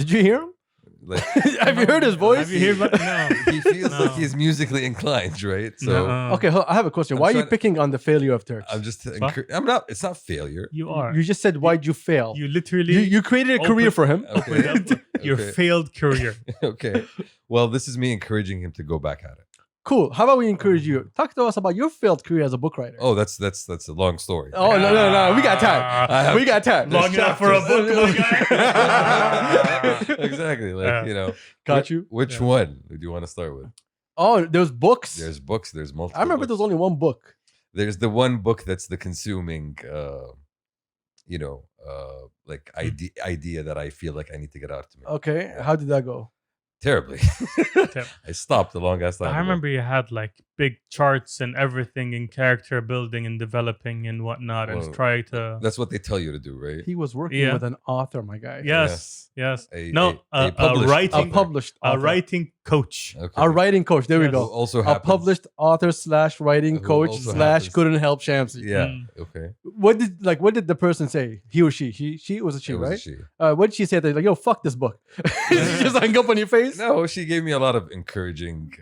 Did you hear him? Like, Have you heard his voice? Have you heard? No. he feels like he's musically inclined, right? So No. Okay, I have a question. Why are you trying- picking on the failure of Turks? I'm just. What? I'm not. It's not failure. You are. You just said, why'd you fail? You literally. You created a career for him. Okay. opened up your Okay. failed career. Okay. Well, this is me encouraging him to go back at it. Cool. How about we encourage you? Talk to us about your failed career as a book writer. Oh, that's a long story. Oh, no. We got time. We got time. Long enough for a book, my guy. Exactly. Like, Got you. Which one do you want to start with? Oh, there's books. There's books. There's multiple. I remember books. there's only one book. There's the one book that's the consuming, like idea that I feel like I need to get out to me. Okay. How did that go? Terribly. I stopped a long ass time. I ago. remember you had like big charts and everything in character building and developing and whatnot, Well, and try to. That's what they tell you to do, right? He was working Yeah. with an author, my guy. Yes. No, a a published writing, A author. published a author. writing coach. Okay. A writing coach. There we Yes. go. Also A happens. published author / writing Who coach also / happens- couldn't help Shamsi. Yeah. Mm. Okay. What did the person say? He or she? She was a she, It was a right? she. What did she say? Like, yo, fuck this book. She just hung up on your face. No, she gave me a lot of encouraging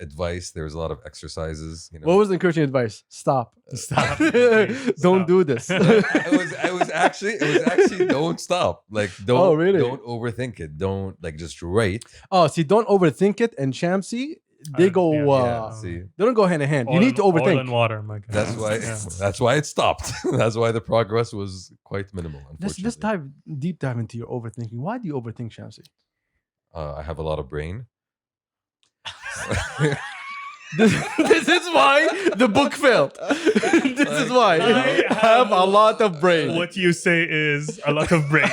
advice. There was a lot of exercises. What was the encouraging advice? Stop. Stop. Don't Stop. do this. it was actually don't stop. Like don't Oh, really? don't overthink it. Don't like just write. Oh, see, don't overthink it. And Shamsi, they go. Yeah, see. They don't go hand in hand. You need to Oil overthink. and water, my guy. That's why Yeah. that's why it stopped. That's why the progress was quite minimal, Let's unfortunately. deep dive into your overthinking. Why do you overthink, Shamsi? I have a lot of brain. This is why the book failed. This is why I I have a lot of brain. What you say is a lot of brain.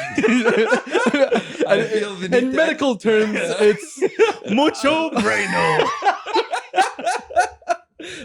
I feel the need In to- medical terms, it's Mucho braino.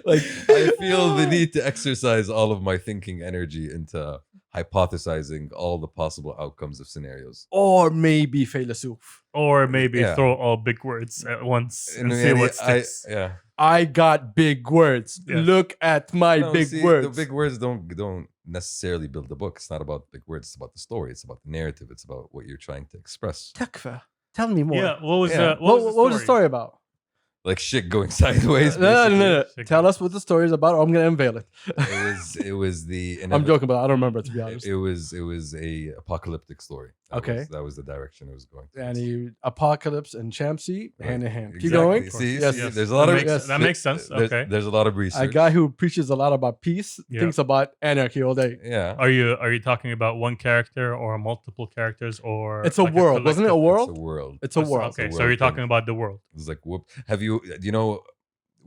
like I feel the need to exercise all of my thinking energy into hypothesizing all the possible outcomes of scenarios. or maybe philosoph. Or maybe Yeah. throw all big words at once and And see then what sticks. yeah. I got big words. Yes. Look at my No, big see, words. The big words don't necessarily build the book. It's not about big words. It's about the story. It's about the narrative. It's about what you're trying to express. Takfa. Tell me more. Yeah, what was Yeah. the What was the story about? Like shit going sideways. No. basically. Tell us what the story is about, or I'm gonna unveil it. It was the. I'm joking, but I don't remember, to be honest. It was a apocalyptic story. Okay. That was the direction it was going. And apocalypse and Shamsi hand in hand. Keep Exactly. going. See, Yes. see, there's a lot that of makes, yes. that makes sense. Okay. There's a lot of research. A guy who preaches a lot about peace Yeah. thinks about anarchy all day. Yeah. Are you talking about one character or multiple characters or It's a like world, wasn't it? A collective? world? It's a world. It's a world. Okay, It's a so you're world talking thing. about the world. It's like whoop. Do you know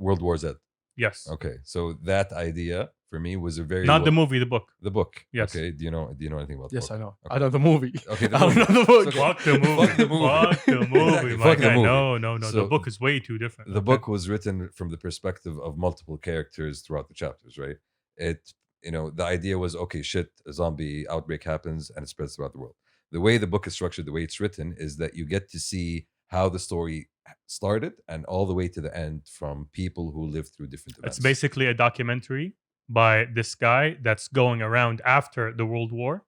World War Z? Yes. Okay, so that idea for me was a very Not the movie, the book. the book. Yes. Okay. Do you know anything about? Yes, the I book? know. Okay. I know the movie. Okay, the I don't movie. know the book. It's okay. Fuck the movie. Fuck the movie. Fuck the movie, my Fuck the guy. movie. No. The So, book is way too different. The Okay. book was written from the perspective of multiple characters throughout the chapters, right? The idea was, okay, shit, a zombie outbreak happens and it spreads throughout the world. The way the book is structured, the way it's written, is that you get to see how the story started and all the way to the end from people who lived through different events. It's basically a documentary by this guy that's going around after the World War,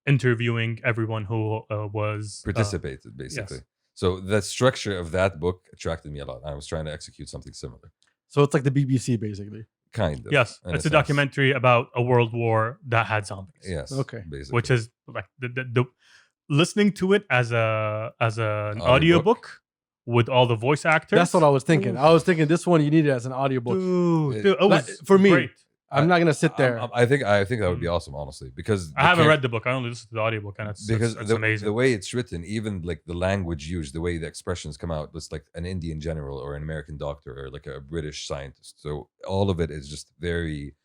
interviewing everyone who was participated, basically. yes. So the structure of that book attracted me a lot. I was trying to execute something similar. So it's like the BBC, basically. Kind of. Yes, in it's a sense. documentary about a world war that had zombies. Yes. Okay. Basically. Which is like the listening to it as an Audiobook? audiobook with all the voice actors. That's what I was thinking. I was thinking this one you need it as an audiobook. Dude, It- it was for me, great. I'm not gonna sit there. I think that would be awesome, honestly, because I haven't read the book. I only listened to the audiobook, and it's the, amazing. the way it's written, even like the language used, the way the expressions come out, it's like an Indian general or an American doctor or like a British scientist. So all of it is just very.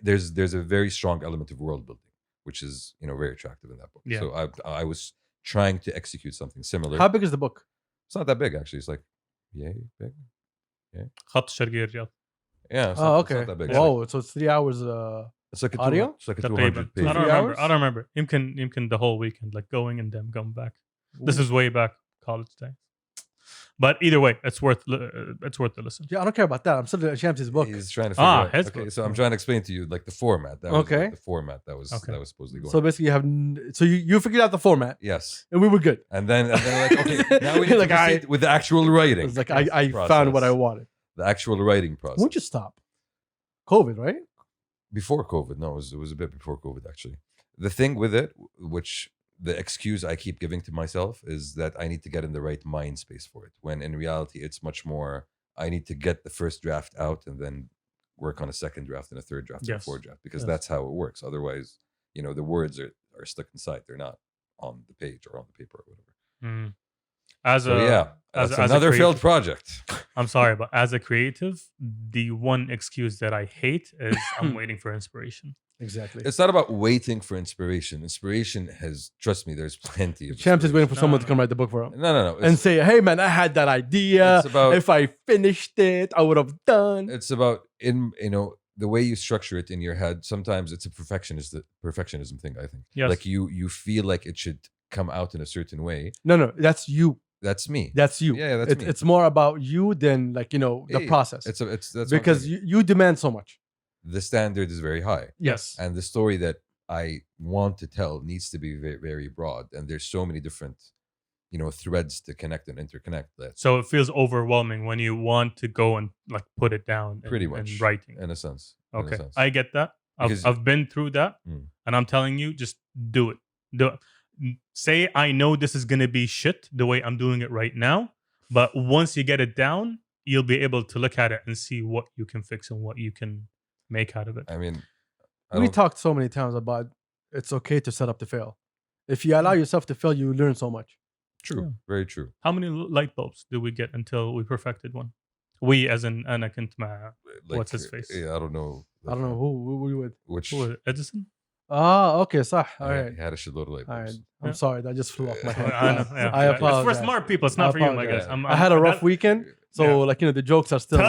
There's a very strong element of world building, which is very attractive in that book. Yeah. So I was trying to execute something similar. How big is the book? It's not that big actually. It's like yay big. خط شرقية الرياض. Yeah. It's Oh, not, it's okay. not that big. Whoa, so it's 3 hours. It's like a Audio? It's like a تقريبا. 200 I page. don't 3 remember. hours? I don't remember. يمكن the whole weekend, like going and then coming back. This is way back college day. But either way, it's worth the listen. Yeah, I don't care about that. I'm still at Shamsi's book. He's trying to figure out. his Okay, book. so I'm trying to explain to you like the format. That was Okay. like, the format that was supposedly going. So basically, you figured out the format, Yes, and we were good. and then like, okay, now we need Like, to proceed with the actual writing. It's like I process. found what I wanted. The actual writing process. Won't you stop? COVID, right? Before COVID, no, it was a bit before COVID actually. The thing with it, which the excuse I keep giving to myself is that I need to get in the right mind space for it. When in reality, it's much more. I need to get the first draft out and then work on a second draft and a third draft and a Yes. fourth draft because Yes. that's how it works. Otherwise, the words are stuck inside. They're not on the page or on the paper or whatever. Mm. As So a yeah, as that's a another creative- failed project. I'm sorry, but as a creative, the one excuse that I hate is I'm waiting for inspiration. Exactly. It's not about waiting for inspiration. Inspiration has, trust me, there's plenty of. Champs is waiting for No, someone no. to come write the book for him No. and say, "Hey, man, I had that idea. It's about. If I finished it, I would have done." It's about the way you structure it in your head. Sometimes it's a perfectionism thing. I think. Yes. Like you feel like it should come out in a certain way. No, that's you. That's me. That's you. Yeah, that's me. It's more about you than the Yeah, process. It's that's what I'm because saying. you demand so much. The standard is very high, Yes. and the story that I want to tell needs to be very, very broad. And there's so many different, threads to connect and interconnect. That So it feels overwhelming when you want to go and like put it down pretty in much writing. in a sense. in a Okay, sense. I get that. Because- I've been through that, and I'm telling you, just do it. Do it. Say I know this is gonna be shit the way I'm doing it right now, but once you get it down, you'll be able to look at it and see what you can fix and what you can make out of it. I mean, We talked so many times about it's okay to set up to fail. If you allow yourself to fail, you learn so much. true, Yeah. very true. How many light bulbs did we get until we perfected one? We, as in Ana كنت مع What's his face? Yeah, I don't know. I don't know who you with. Which. who was it? Edison. Okay, صح. All yeah, right. he had a shitload of light All right. bulbs. I'm Yeah. sorry, that just flew off my head. I know. Yeah. I It's apologize. for smart people. It's I not for you, my apologize. guys. I had a rough that- weekend, so Yeah. the jokes are still.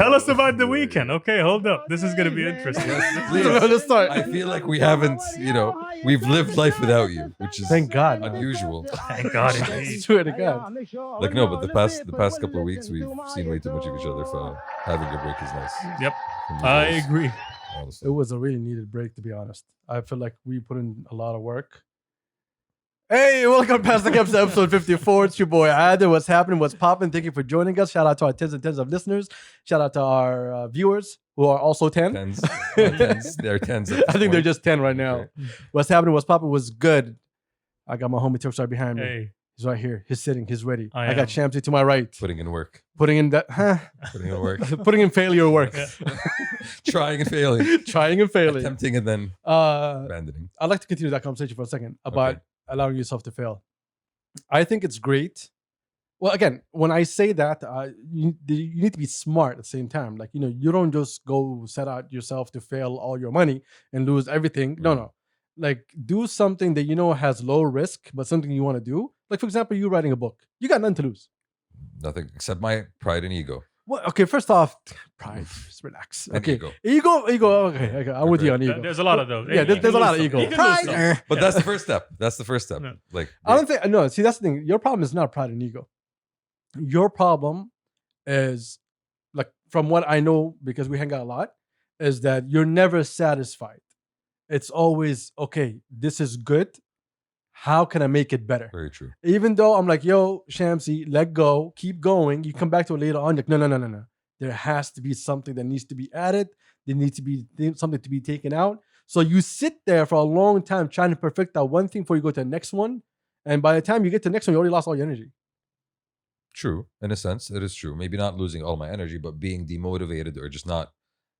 Tell us about the weekend. Okay, hold up. This is gonna be interesting. Let's start. I feel like we haven't, we've lived life without you, which is Thank God. unusual. Thank God, indeed. Swear to God. Like no, but the past couple of weeks we've seen way too much of each other. So having a break is nice. Yep, From you I guys, agree. honestly. It was a really needed break, to be honest. I feel like we put in a lot of work. Hey, welcome past the Kabsa episode 54. It's your boy Adel. What's happening? What's popping? Thank you for joining us. Shout out to our tens and tens of listeners. Shout out to our viewers who are also 10. Tens. Tens. They're tens. At I this think they're point. just 10 right now. Okay. What's happening? What's popping? Was good. I got my homie Terks right behind me. Hey, He's right here. He's sitting. He's ready. I I got am. Shamsi to my right. Putting in work. Putting in that, Putting in work. putting in failure work. Yeah. Trying and failing. Trying and failing. Attempting and then Uh, abandoning. I'd like to continue that conversation for a second about Okay. allowing yourself to fail. I think it's great. Well, again, when I say that, you need to be smart at the same time. Like, you don't just go set out yourself to fail all your money and lose everything. No. Like, do something that has low risk, but something you want to do. Like, for example, you writing a book. You got nothing to lose. Nothing except my pride and ego. Well, okay, first off, pride. Just relax. And Okay. ego. Ego. Okay. I'm with you on ego. there's a lot of those. Yeah, there's a lot of ego. You can lose some. Pride. But that's the first step. That's the first step. Yeah. Like I don't think no. See, that's the thing. Your problem is not pride and ego. Your problem is, like, from what I know, because we hang out a lot, is that you're never satisfied. It's always okay. This is good. How can I make it better? very true. Even though I'm like, yo, Shamsi, let go, keep going. You come back to it later on. Like, no. There has to be something that needs to be added. There needs to be something to be taken out. So you sit there for a long time trying to perfect that one thing before you go to the next one. And by the time you get to the next one, you already lost all your energy. True. In a sense, it is true. Maybe not losing all my energy, but being demotivated or just not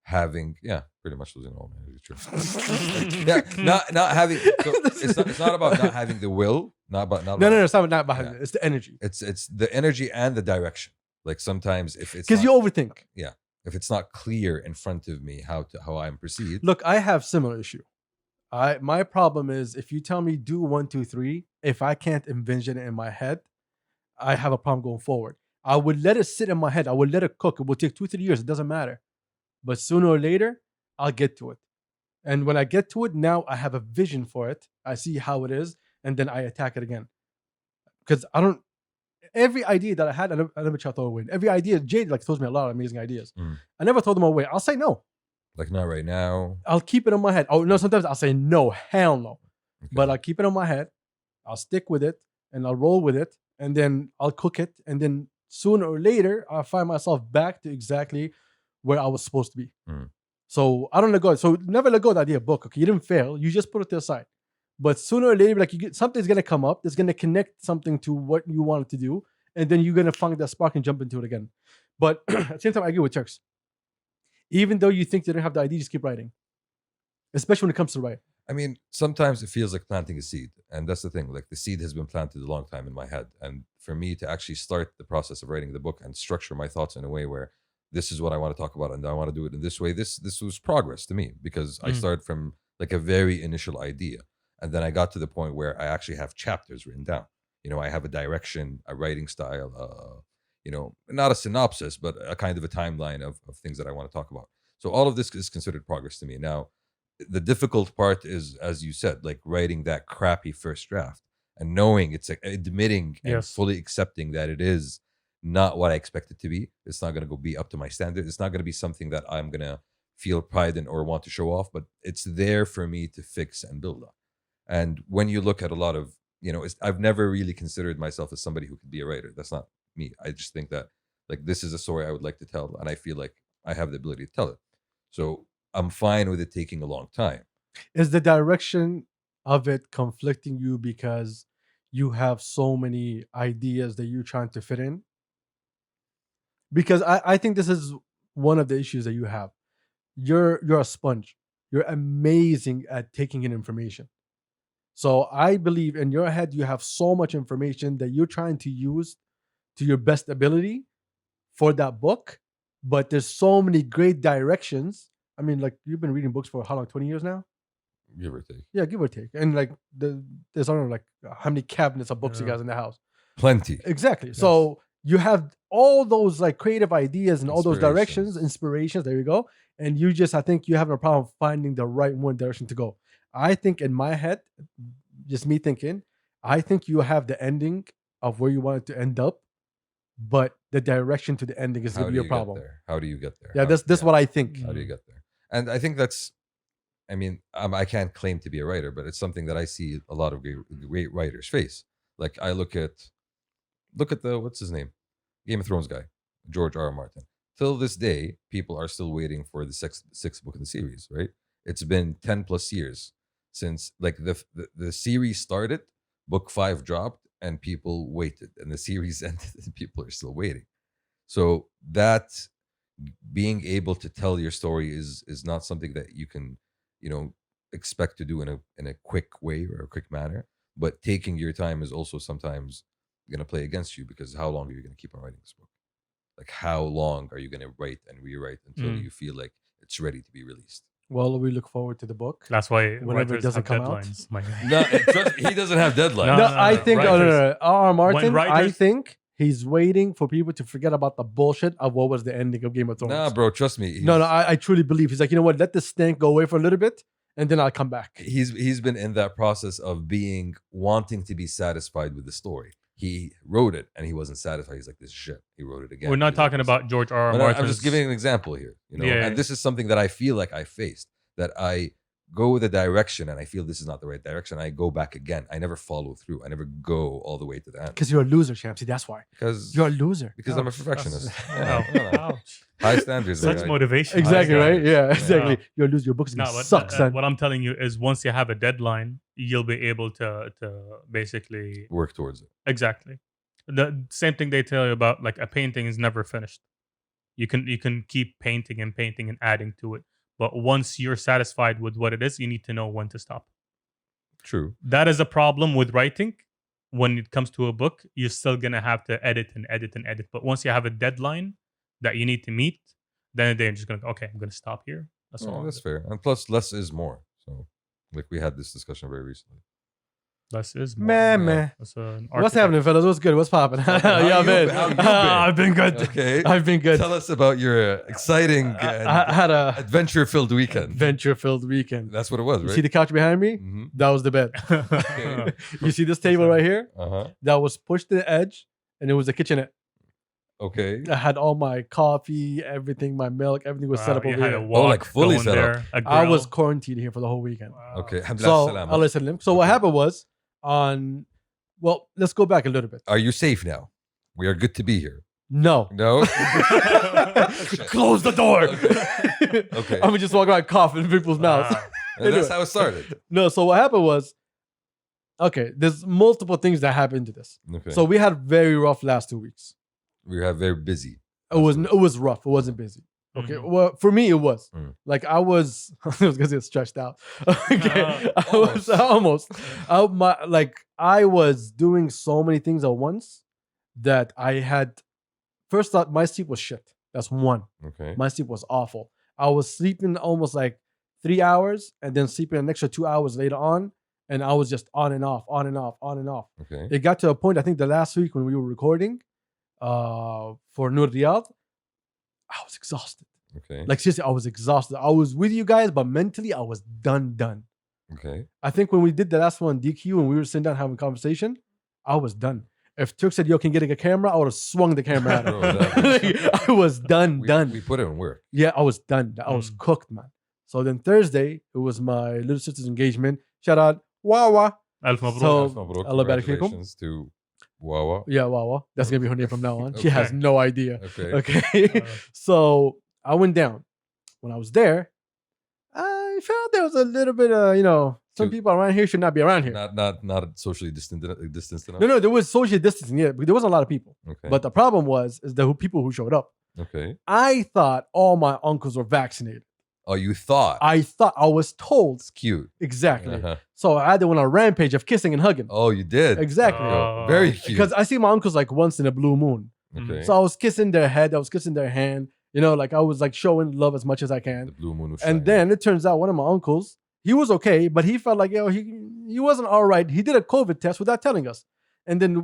having, pretty much losing all my energy. True. Yeah, not having. So it's not about not having the will. Not about not. No, about- it's not behind Yeah. it. It's the energy. It's the energy and the direction. Like sometimes if it's Because you not- overthink. if it's not clear in front of me how I'm proceed. Look, I have similar issue. My problem is if you tell me do 1, 2, 3, if I can't envision it in my head, I have a problem going forward. I would let it sit in my head. I would let it cook. It will take 2, 3 years. It doesn't matter. But sooner or later, I'll get to it. And when I get to it, now I have a vision for it. I see how it is, and then I attack it again. Because every idea that I had, I never tried to throw away. Every idea, Jade like throws me a lot of amazing ideas. Mm. I never throw them away. I'll say no. Like not right now. I'll keep it in my head. Oh no, sometimes I'll say no, hell no. Okay. But I'll keep it in my head. I'll stick with it and I'll roll with it, and then I'll cook it, and then sooner or later I'll find myself back to exactly where I was supposed to be. Mm. So I don't let go. So never let go of the idea of book. Okay, you didn't fail. You just put it to the side. But sooner or later, like something's gonna come up. That's gonna connect something to what you wanted to do, and then you're gonna find that spark and jump into it again. But at the same time, I agree with Turks. Even though you think you don't have the idea, just keep writing. Especially when it comes to writing. I mean, sometimes it feels like planting a seed. And that's the thing. Like the seed has been planted a long time in my head. And for me to actually start the process of writing the book and structure my thoughts in a way where this is what I want to talk about and I want to do it in this way, this was progress to me, because I started from like a very initial idea. And then I got to the point where I actually have chapters written down. You know, I have a direction, a writing style, you know, not a synopsis, but a kind of a timeline of things that I want to talk about. So all of this is considered progress to me. Now, the difficult part is, as you said, like writing that crappy first draft and knowing it's like admitting and fully accepting that it is not what I expect it to be. It's not going to be up to my standard. It's not going to be something that I'm going to feel pride in or want to show off, but it's there for me to fix and build on. And when you look at a lot of, you know, I've never really considered myself as somebody who could be a writer. That's not me. I just think that like this is a story I would like to tell, and I feel like I have the ability to tell it. So I'm fine with it taking a long time. Is the direction of it conflicting you because you have so many ideas that you're trying to fit in? Because I think this is one of the issues that you have. You're a sponge. You're amazing at taking in information. So I believe in your head you have so much information that you're trying to use to your best ability for that book, but there's so many great directions. I mean, like you've been reading books for how long? 20 years now? Give or take. Yeah, give or take. And like there's I don't know like how many cabinets of books you guys in the house. Plenty. Exactly. Yes. So you have all those like creative ideas and all those directions, inspirations. There you go. And you just, I think you're having a problem finding the right one direction to go. I think in my head, just me thinking, I think you have the ending of where you want it to end up, but the direction to the ending is going to be your problem. How do you get there? Yeah, that's what I think. How do you get there? And I think that's, I mean, I can't claim to be a writer, but it's something that I see a lot of great writers face. Like I look at the, what's his name? Game of Thrones guy, George R. R. Martin. Till this day, people are still waiting for the sixth book in the series, right? It's been 10 plus years since like the series started, book 5 dropped, and people waited, and the series ended, and people are still waiting. So that being able to tell your story is not something that you can, you know, expect to do in a quick way or a quick manner. But taking your time is also sometimes going to play against you, because how long are you going to keep on writing this book? Like how long are you going to write and rewrite until you feel like it's ready to be released? Well, we look forward to the book. That's why whenever it doesn't come out. No, he doesn't have deadlines. No, I think R. Martin. I think he's waiting for people to forget about the bullshit of what was the ending of Game of Thrones. Nah, bro, trust me. No, I truly believe he's like, you know what? Let this stink go away for a little bit, and then I'll come back. He's been in that process of wanting to be satisfied with the story. He wrote it and he wasn't satisfied. He's like, this is shit. He wrote it again. We're not talking about George R. R. Martin. I'm just giving an example here, you know. Yeah. And this is something that I feel like I faced. That I go with a direction and I feel this is not the right direction. I go back again. I never follow through. I never go all the way to the end. Because you're a loser, Shamsi. That's why. Because you're a loser. Because I'm a perfectionist. Ouch. High standards. Such motivation. Exactly, right? Yeah, exactly. You're a loser. Your book's going to suck, son. What I'm telling you is once you have a deadline, you'll be able to basically work towards it. Exactly. The same thing they tell you about, like a painting is never finished. You can keep painting and adding to it. But once you're satisfied with what it is, you need to know when to stop. True. That is a problem with writing. When it comes to a book, you're still going to have to edit. But once you have a deadline that you need to meet, then you're just going to go, okay, I'm going to stop here. That's all. That's fair. And plus, less is more. So, like we had this discussion very recently. Less is more. Man. What's happening, fellas? What's good? What's popping? How you been? I've been good. Okay. I've been good. Tell us about your exciting I had a adventure-filled weekend. Adventure-filled weekend. That's what it was, right? You see the couch behind me? Mm-hmm. That was the bed. You see this table right here? Uh-huh. That was pushed to the edge and it was a kitchenette. Okay. I had all my coffee, everything, my milk, everything was set up You over had a here. walk like fully going set up. there, a I was grill. quarantined here for the whole weekend. Wow. Okay. So, Alhamdulillah, Allah Sallam. So what Okay. happened was well, let's go back a little bit. Are you safe now? We are good to be here. No. No. Close the door. Okay. Okay. I'm just walking around coughing in people's mouths. Wow. And that's how it started. No, so what happened was, okay, there's multiple things that happened to this. Okay. So we had very rough last 2 weeks. we have very busy. It was rough. It wasn't busy. Okay. Mhm. Well, for me, it was. Mm. Like I was gonna get stretched out. Okay. I was Almost. I was doing so many things at once that I had first thought my sleep was shit. That's one. Okay. My sleep was awful. I was sleeping almost like 3 hours and then sleeping an extra 2 hours later on. And I was just on and off, on and off, on and off. Okay. It got to a point, I think the last week when we were recording for Nur Riyadh, I was exhausted. Okay. Like seriously, I was exhausted. I was with you guys, but mentally I was done. Okay. I think when we did the last one, DQ, and we were sitting down having a conversation, I was done. If Turk said, yo, can you get a camera? I would have swung the camera at him. Bro, that I was done. We put it in work. Yeah, I was done. I was cooked, man. So then Thursday, it was my little sister's engagement. Shout out, Wawa. Alf Mabruk. So- Alf Mabruk. Allah barik fikum. Congratulations to Wawa. Yeah, Wawa. That's going to be her name from now on. She has Okay. no idea. Okay. Okay. So I went down. When I was there, I felt there was a little bit of, some people around here should not be around here. Not socially distanced enough. No, there was social distancing, yeah, but there wasn't a lot of people. Okay. But the problem is the people who showed up. okay. I thought all my uncles were vaccinated. Oh, you thought I was told it's cute. exactly. Uh-huh. So I had to went on a rampage of kissing and hugging. Oh, you did. Exactly. Oh. Very cute. Because I see my uncles like once in a blue moon. okay. So I was kissing their head, I was kissing their hand, like I was like showing love as much as I can. the blue moon was And shining. then it turns out one of my uncles, he was okay, but he felt like he wasn't all right. He did a COVID test without telling us. And then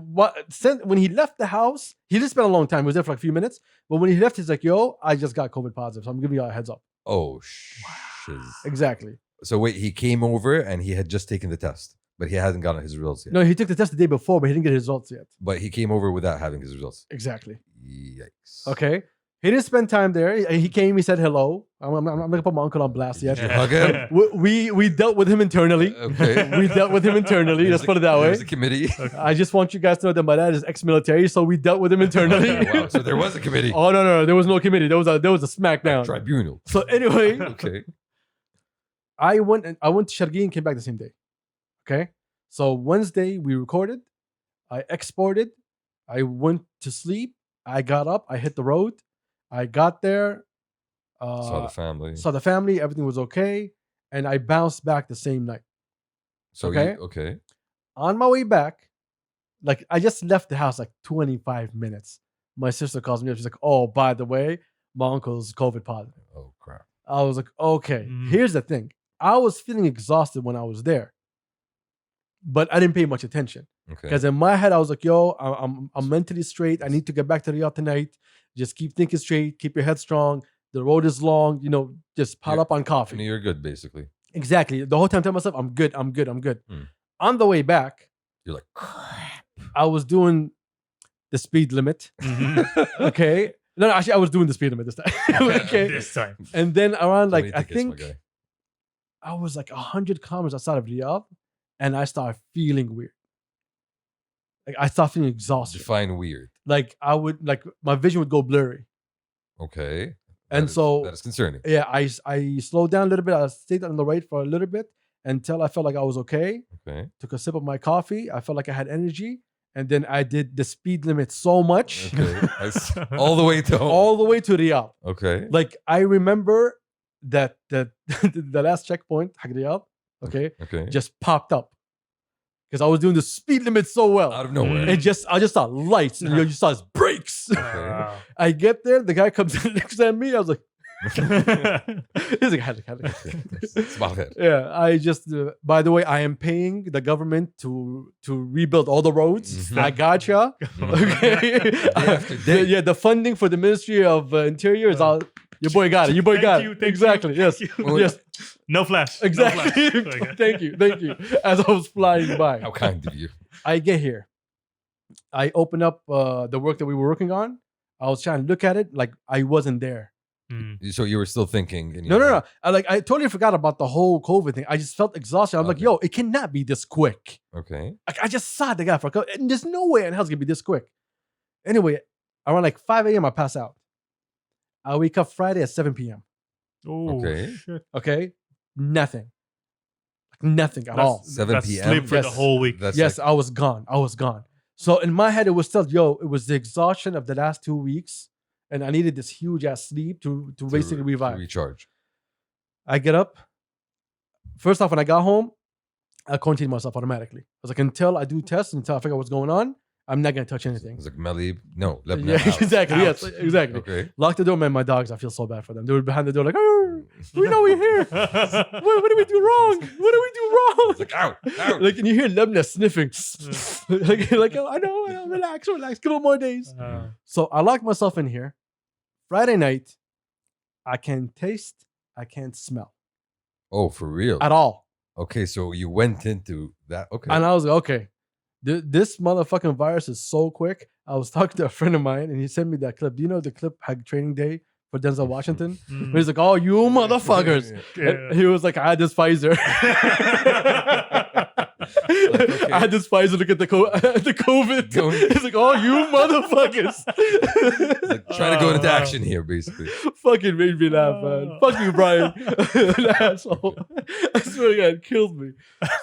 when he left the house, he didn't spend a long time. He was there for like a few minutes. But when he left, he's like, yo, I just got COVID positive. So I'm giving you a heads up. Oh shiz. Exactly. So wait, he came over and he had just taken the test, but he hadn't gotten his results yet. No, he took the test the day before, but he didn't get his results yet. But he came over without having his results. Exactly. Yikes. Okay. He didn't spend time there. He came, he said hello. I'm not going to put my uncle on blast yet. Did you hug him? We dealt with him internally. Okay. We dealt with him internally. Let's put it that way. There's a committee. I just want you guys to know that my dad is ex-military, so we dealt with him internally. Wow. So there was a committee. Oh no, there was no committee. There was a smackdown. Tribunal. So anyway, Okay. I went to Shargi and came back the same day. Okay, so Wednesday we recorded. I exported. I went to sleep. I got up. I hit the road. I got there. Saw the family. Saw the family. Everything was okay, and I bounced back the same night. So okay. Okay. On my way back, like I just left the house like 25 minutes. My sister calls me up. She's like, "Oh, by the way, my uncle's COVID positive." Oh crap. I was like, "Okay." Mm. Here's the thing: I was feeling exhausted when I was there, but I didn't pay much attention Okay. because in my head I was like, "Yo, I'm mentally straight. I need to get back to Riyadh tonight. Just keep thinking straight. Keep your head strong. The road is long. Just pile up on coffee." You're good, basically. Exactly. The whole time, telling myself, "I'm good. I'm good. I'm good." Mm. On the way back, You're like, crap. I was doing the speed limit. Mhm. Okay. No, actually, I was doing the speed limit this time. Okay. This time. And then around So like many I tickets, my think guy. I was like 100 kilometers outside of Riyadh, and I started feeling weird. Like I started feeling exhausted. Define weird. Like I would my vision would go blurry. Okay. And so- that is concerning. Yeah, I slowed down a little bit. I stayed on the road for a little bit until I felt like I was okay. Okay. Took a sip of my coffee. I felt like I had energy, and then I did the speed limit so much, Okay. All the way to home. all the way to Riyadh. Okay. Like I remember that the last checkpoint, Haq Riyadh, okay, Okay. just popped up because I was doing the speed limit so well. Out of nowhere. And I just saw lights and you just saw his brakes. Wow. I get there, the guy comes next to me. I was like, he's like, "Had Small head. yeah. I just, by the way, I am paying the government to rebuild all the roads. Mhm. I gotcha. Okay. after day. Yeah, the funding for the Ministry of Interior is all. Your boy got it. Your boy got it. Thank Exactly. you, Yes. thank you. Well, Yes. No flash. Exactly. No flash. Okay. Thank you. As I was flying by, How kind of you. I get here. I opened up the work that we were working on. I was trying to look at it like I wasn't there. So you were still thinking. In No, your no, head. no. I totally forgot about the whole COVID thing. I just felt exhausted. I'm like, Okay. yo, it cannot be this quick. Okay. I just saw the guy for a couple, and there's no way in hell it's gonna be this quick. Anyway, around like 5 a.m. I pass out. I wake up Friday at 7 p.m. Oh, Okay. shit. Okay, nothing, like nothing at all. 7 That's p.m. sleep for the Yes. whole week. That's Yes, like, I was gone. I was gone. So in my head, it was still, yo, it was the exhaustion of the last 2 weeks, and I needed this huge ass sleep to basically to revive. recharge. I get up. First off, when I got home, I quarantined myself automatically. I was like, until I do tests, until I figure out what's going on, I'm not gonna touch anything. It's like Melib. No, Lebanon. Yeah, out. exactly. Out. Yes, exactly. Okay. Lock the door, man. My dogs, I feel so bad for them. They were behind the door, like, oh, we know we're here. What did we do wrong? What did we do wrong? It's like out, out. Like, and you hear Lebna sniffing. like, oh, I know, relax, couple more days. So I locked myself in here. Friday night, I can taste, I can't smell Oh, for real. at all. Okay, so you went into that. Okay. And I was like, okay, this motherfucking virus is so quick. I was talking to a friend of mine, and he sent me that clip. Do you know the clip had training day for Denzel Washington? Mm. Where he's like, oh, you motherfuckers. And he was like, I had this Pfizer. okay. I had this Pfizer to get the COVID. Go- He's like, oh, you motherfuckers. Like, trying to go into action here, basically. Fucking made me laugh, man. Fuck you, Brian. Asshole. I swear to God, it killed me.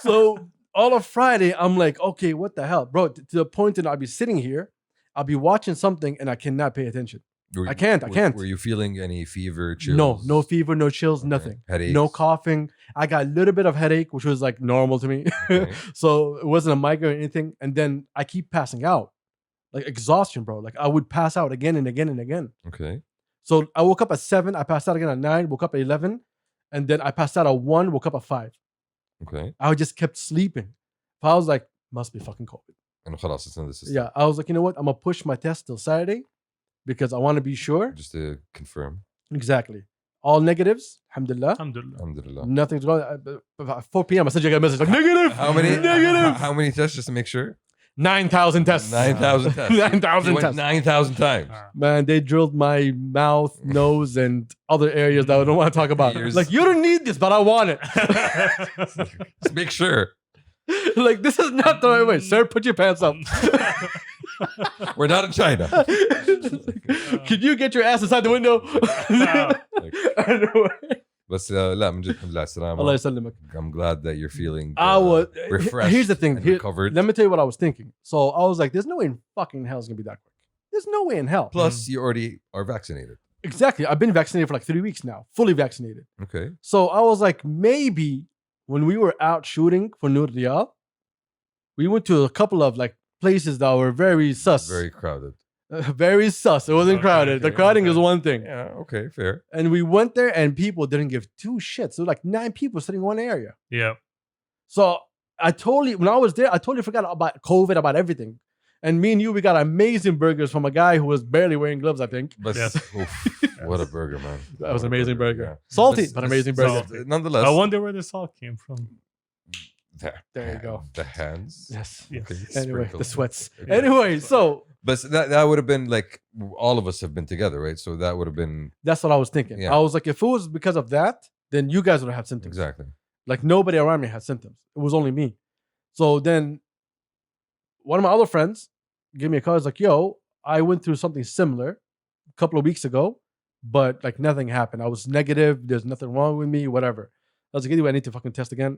So all of Friday, I'm like, okay, what the hell? Bro, to the point that I'll be sitting here, I'll be watching something and I cannot pay attention. I can't. Were you feeling any fever, chills? No fever, no chills, Okay. nothing. Headaches? No coughing. I got a little bit of headache, which was like normal to me. Okay. So it wasn't a migraine or anything. And then I keep passing out. Like exhaustion, bro. Like I would pass out again and again and again. Okay. So I woke up at 7, I passed out again at 9, woke up at 11, and then I passed out at 1, woke up at 5. Okay. I just kept sleeping. I was like, must be fucking COVID. And خلاص, it's in the system. Yeah, I was like, you know what? I'm gonna push my test till Saturday because I want to be sure. Just to confirm. Exactly. All negatives, alhamdulillah. Alhamdulillah. Alhamdulillah. Nothing's wrong. At 4 p.m. I sent you a message like negative. How many? Negative. How many tests just to make sure? 9,000 tests. 9,000 tests. 9,000 You went tests. 9,000 times. Man, they drilled my mouth, nose, and other areas that I don't want to talk about. Ears. Like, you don't need this, but I want it. Just make sure. Like, this is not the right way. Sir, put your pants up. We're not in China. Could you get your ass inside the window? Anyway. بس لا من جد الحمد لله على السلامة. Allah يسلمك. I'm glad that you're feeling I was refreshed. Here's the thing. and Here, recovered. let me tell you what I was thinking. So I was like, there's no way in fucking hell it's gonna be that quick. There's no way in hell. Plus, you already are vaccinated. Exactly. I've been vaccinated for like 3 weeks now, fully vaccinated. Okay. So I was like, maybe when we were out shooting for Nur Riyadh, we went to a couple of like places that were very sus. Very crowded. Very sus. It wasn't Okay, crowded. The okay, crowding okay. is one thing. Yeah. Okay. Fair. And we went there and people didn't give two shits. There were like 9 people sitting in one area. Yeah. So when I was there, I totally forgot about COVID, about everything. And me and you, we got amazing burgers from a guy who was barely wearing gloves, I think. But Yes. what a burger, man. That was What an a amazing burger. yeah. Salty, But- but amazing burger. salty. Nonetheless, I wonder where the salt came from. There you go. The hands. Yes. Yes. Okay, Anyway, sprinkled. the sweats. Okay. Anyway, so But that would have been like all of us have been together, right? So that would have been that's what I was thinking. Yeah. I was like, if it was because of that, then you guys would have had symptoms. exactly. Like nobody around me had symptoms. It was only me. So then one of my other friends gave me a call. He's like, yo, I went through something similar a couple of weeks ago, but like nothing happened. I was negative. There's nothing wrong with me, whatever. I was like, anyway, I need to fucking test again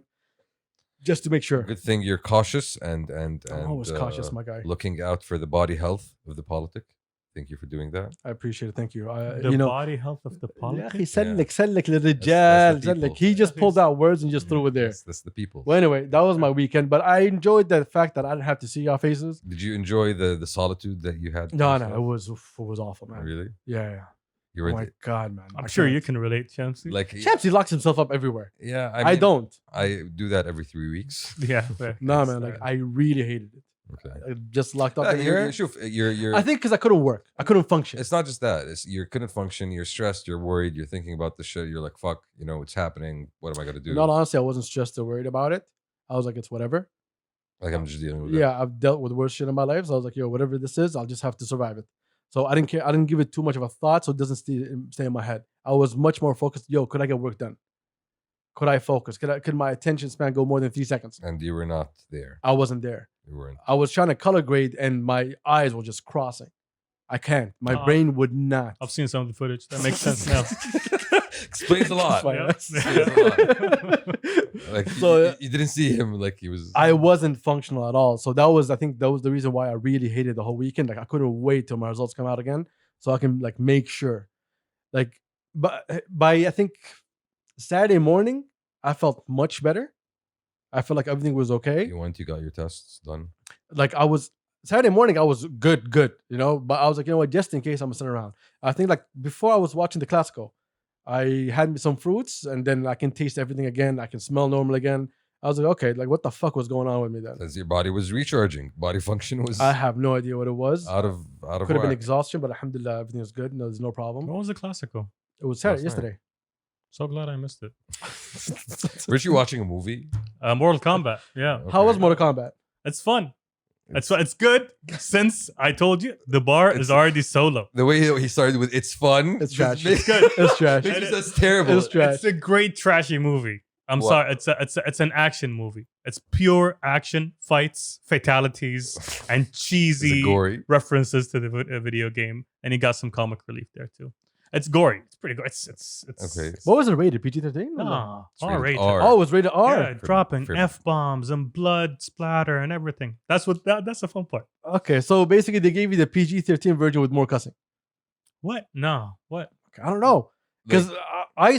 just to make sure. Good thing you're cautious and I'm always cautious, my guy. looking out for the body health of the politic. Thank you for doing that. I appreciate it. Thank you. The you know, body health of the يا politics. أخي سلك That's للرجال the people. He just pulled out words and just threw it there. That's the people. Well, anyway, that was my weekend, but I enjoyed the fact that I didn't have to see your faces. Did you enjoy the solitude that you had? No, yourself? it was awful, man. Really? Yeah. You Oh were my god, man. I'm sure you can relate, Shamsi. like Chaps, he locks himself up everywhere. yeah. I mean, don't. I do that every 3 weeks. Yeah. fair. No, It's, man. Like I really hated it. Okay. I just locked up in here. You're I think because I couldn't work. I couldn't function. it's not just that. It's you couldn't function. You're stressed. You're worried. You're thinking about the shit. You're like, fuck. It's happening. What am I gonna do? Not honestly, I wasn't stressed or worried about it. I was like, it's whatever. Like I'm just dealing with it. Yeah, I've dealt with worse shit in my life. So I was like, yo, whatever this is, I'll just have to survive it. So I didn't care. I didn't give it too much of a thought, so it doesn't stay in my head. I was much more focused. Yo, could I get work done? Could I focus? Could my attention span go more than 3 seconds? And you were not there. I wasn't there. You weren't. I was trying to color grade, and my eyes were just crossing. I can't. My brain would not. I've seen some of the footage. That makes sense now. Explains a lot. My Yeah. ass. Explains a lot. Like So, you didn't see him like he was. I wasn't functional at all. So I think that was the reason why I really hated the whole weekend. Like I couldn't wait till my results come out again, so I can like make sure. Like, but by I think Saturday morning, I felt much better. I felt like everything was okay. You went. You got your tests done. Like Saturday morning, I was good, you know. But I was like, you know what, just in case I'm sitting around. I think like before I was watching the Classico, I had me some fruits, and then I can taste everything again. I can smell normal again. I was like, okay, like what the fuck was going on with me then? As your body was recharging, body function was I have no idea what it was. out of Could have been whack. exhaustion, but alhamdulillah, everything was good. No, there's no problem. What was the Classico? It was Saturday, Last night. yesterday. So glad I missed it. Weren't you watching a movie? Mortal Kombat. Yeah, How was Okay. Mortal Kombat? it's fun. It's good. Since I told you, the bar is already solo. The way he started with "It's fun." It's trash. It's good. It's trash. That's terrible. It's trash. It's a great trashy movie. I'm What? sorry. It's an action movie. It's pure action, fights, fatalities, and Is it cheesy gory? references to the video game. And he got some comic relief there too. It's gory. It's pretty good. It's Okay. What was it rated? PG-13? No, It's rated R-rated. R. Oh, it was rated R. Yeah, dropping for- F-bombs and blood splatter and everything. That's the fun part. Okay, so basically they gave you the PG-13 version with more cussing. What? No. What? I don't know. Because I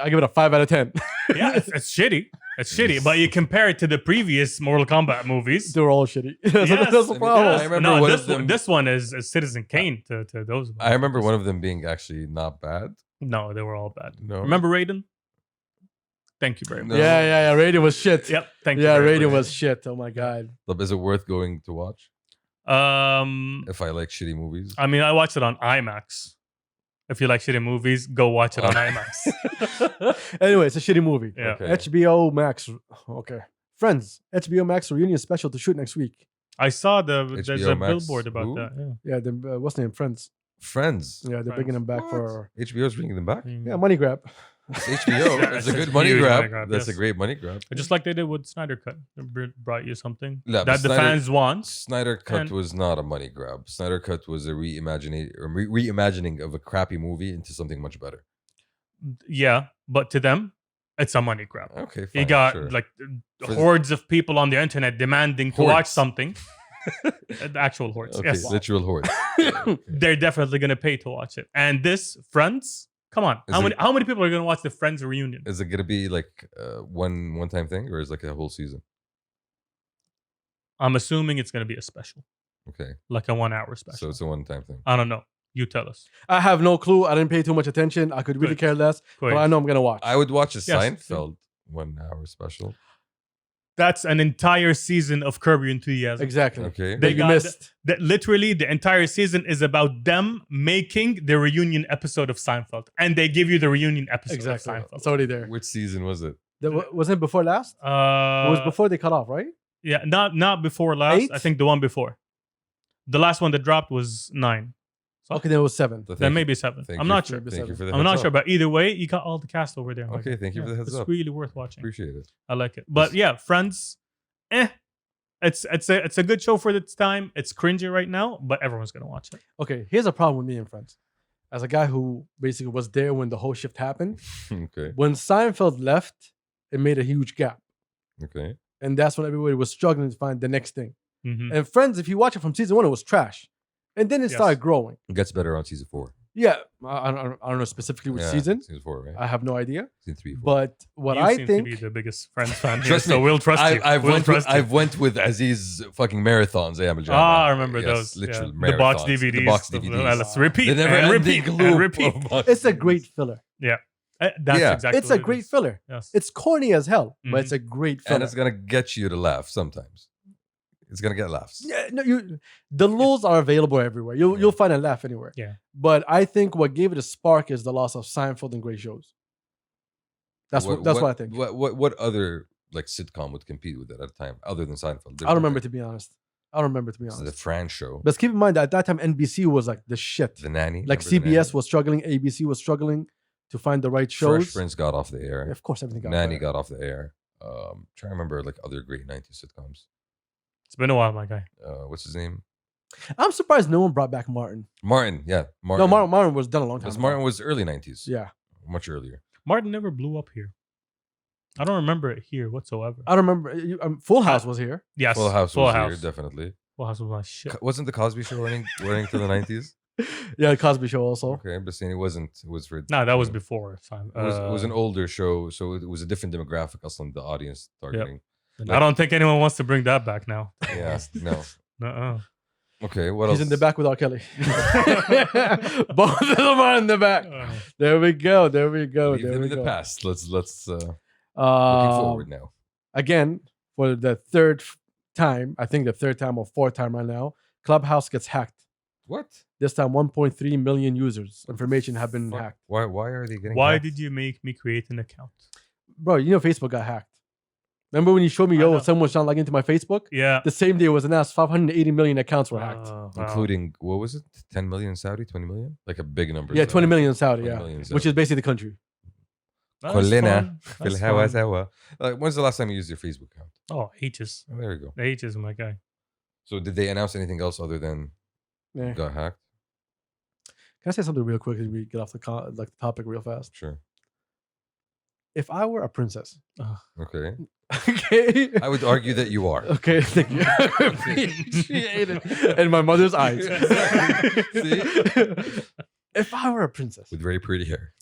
give it a 5 out of 10. Yeah, it's shitty. It's shitty. But you compare it to the previous Mortal Kombat movies. They were all shitty. That's Yes, the problem. I remember no, one this of them- one, this one is Citizen Kane to those. I remember one of them being actually not bad. No, they were all bad. No. Remember Raiden? Thank you very much. No. Yeah. Rating was shit. Yep. Thank you. Yeah, very rating much. was shit. Oh my god. But is it worth going to watch? If I like shitty movies, I mean, I watched it on IMAX. If you like shitty movies, go watch it on IMAX. Anyway, it's a shitty movie. Yeah. Okay. HBO Max. Okay. Friends, HBO Max reunion special to shoot next week. I saw there's HBO a Max, billboard about who? that. Yeah. Yeah, what's the name? Friends. Friends. Yeah, they're Friends. bringing them back What? for HBO's bringing them back. yeah, money grab. It's HBO. Yeah, It's it's a a good money huge grab. money grab, That's a yes. great money grab. Just like they did with Snyder Cut. They brought you something Yeah, but that the Snyder- fans want. Snyder Cut And- was not a money grab. Snyder Cut was a reimagining of a crappy movie into something much better. Yeah, but to them, it's a money grab. Okay, fine. You got sure. like For- hordes of people on the internet demanding to watch Hordes. something. The actual hordes. Okay, Yes. literal horde. They're definitely gonna pay to watch it. And this Friends, come on, Is how many people are gonna watch the Friends reunion? Is it gonna be like one time thing, or is it like a whole season? I'm assuming it's gonna be a special, Okay, like a 1 hour special. so it's a one time thing. I don't know. You tell us. I have no clue. I didn't pay too much attention. I could really Good. care less, Quick. but I know I'm gonna watch. I would watch a Yes. Seinfeld 1 hour special. That's an entire season of Curb Your Enthusiasm. Exactly. Okay, That They you got missed. That literally the entire season is about them making the reunion episode of Seinfeld, and they give you the reunion episode Exactly. of Seinfeld. It's already there. which season was it? Wasn't it before last? It was before they cut off, right? Yeah, not before last. 8? I think the one before. The last one that dropped was 9. Okay, then it was 7. So Then thank maybe 7. thank I'm you not for- sure. Thank you for the I'm not heads sure, up. but either way, you got all the cast over there. Okay, thank you for the heads it's up. really worth watching. Appreciate it. I like it. But yeah, Friends, it's a good show for its time. It's cringy right now, but everyone's gonna watch it. Okay, here's a problem with me and Friends. As a guy who basically was there when the whole shift happened, Okay, when Seinfeld left, it made a huge gap. okay. And that's when everybody was struggling to find the next thing. Mhm. And Friends, if you watch it from season 1, it was trash. And then it Yes. started growing. It gets better on season 4. Yeah, I don't know specifically which Yeah, season. Season 4, right? I have no idea. Season 3, 4. But what You I seem think, to be the biggest Friends fan here, Trust so me, we'll trust you. I've went with Aziz fucking marathons. I remember those. Literal The box marathons. DVDs. The box Well, DVDs. let's repeat The and never-ending repeat and loop repeat. of box it's a DVDs. great filler. That's Yeah. exactly. It's what a it great is. filler. Yes. It's corny as hell, Mhm. but it's a great and filler. it's gonna get you to laugh sometimes. It's gonna get laughs. Yeah, no, the lulls are available everywhere. You'll find a laugh anywhere. Yeah. But I think what gave it a spark is the loss of Seinfeld and great shows. That's what I think. What other like sitcom would compete with it at the time, other than Seinfeld. I don't remember, to be honest. This is the Fran show. But keep in mind that at that time NBC was like the shit. The Nanny. Like Remember The CBS Nanny? was struggling, ABC was struggling to find the right Fresh shows. Prince got off the air. Of course, everything got Nanny better. got off the air. Trying to remember like other great 90s sitcoms. It's been a while, my guy. What's his name? I'm surprised no one brought back Martin. Martin. Yeah, Martin. No, Martin was done a long time Because ago. Martin was early 90s. Yeah. Much earlier. Martin never blew up here. I don't remember it here whatsoever. I don't remember. Full House was here. Yes, Full House was here, definitely. Full House was my shit. Wasn't the Cosby Show running to the 90s? Yeah, the Cosby Show also. Okay, but saying it wasn't. It was for. No, that was before. Time. It was an older show, so it was a different demographic. Also, the audience targeting. I don't think anyone wants to bring that back now. Yeah, no. Uh-uh. Okay, what He's else? in the back with R. Kelly. Both of them are in the back. There we go. There we go. Leave There them we in the go. past. Let's looking forward now. Again, for the third time, I think the third time or fourth time right now, Clubhouse gets hacked. What? This time, 1.3 million users information have been Fuck. hacked. Why are they getting? Why hacked? did you make me create an account? Bro, you know Facebook got hacked. Remember when you showed me, I know. someone's trying to log into my Facebook? Yeah. The same day it was announced 580 million accounts were hacked. Wow. Including what was it? 10 million Saudi, 20 million? Like a big number. Yeah, 20 million in Saudi, 20 yeah. million in Which Saudi. is basically the country. That's Kolena. fun. That's Filhawa fun. sawa. When's the last time you used your Facebook account? Oh, H's. Oh, there you go. The H's, my guy. So did they announce anything else other than Yeah. got hacked? Can I say something real quick as we get off the topic real fast? Sure. If I were a princess, Okay. okay, I would argue that you are. okay, thank you. Appreciate it. In my mother's eyes. See? If I were a princess, With very pretty hair.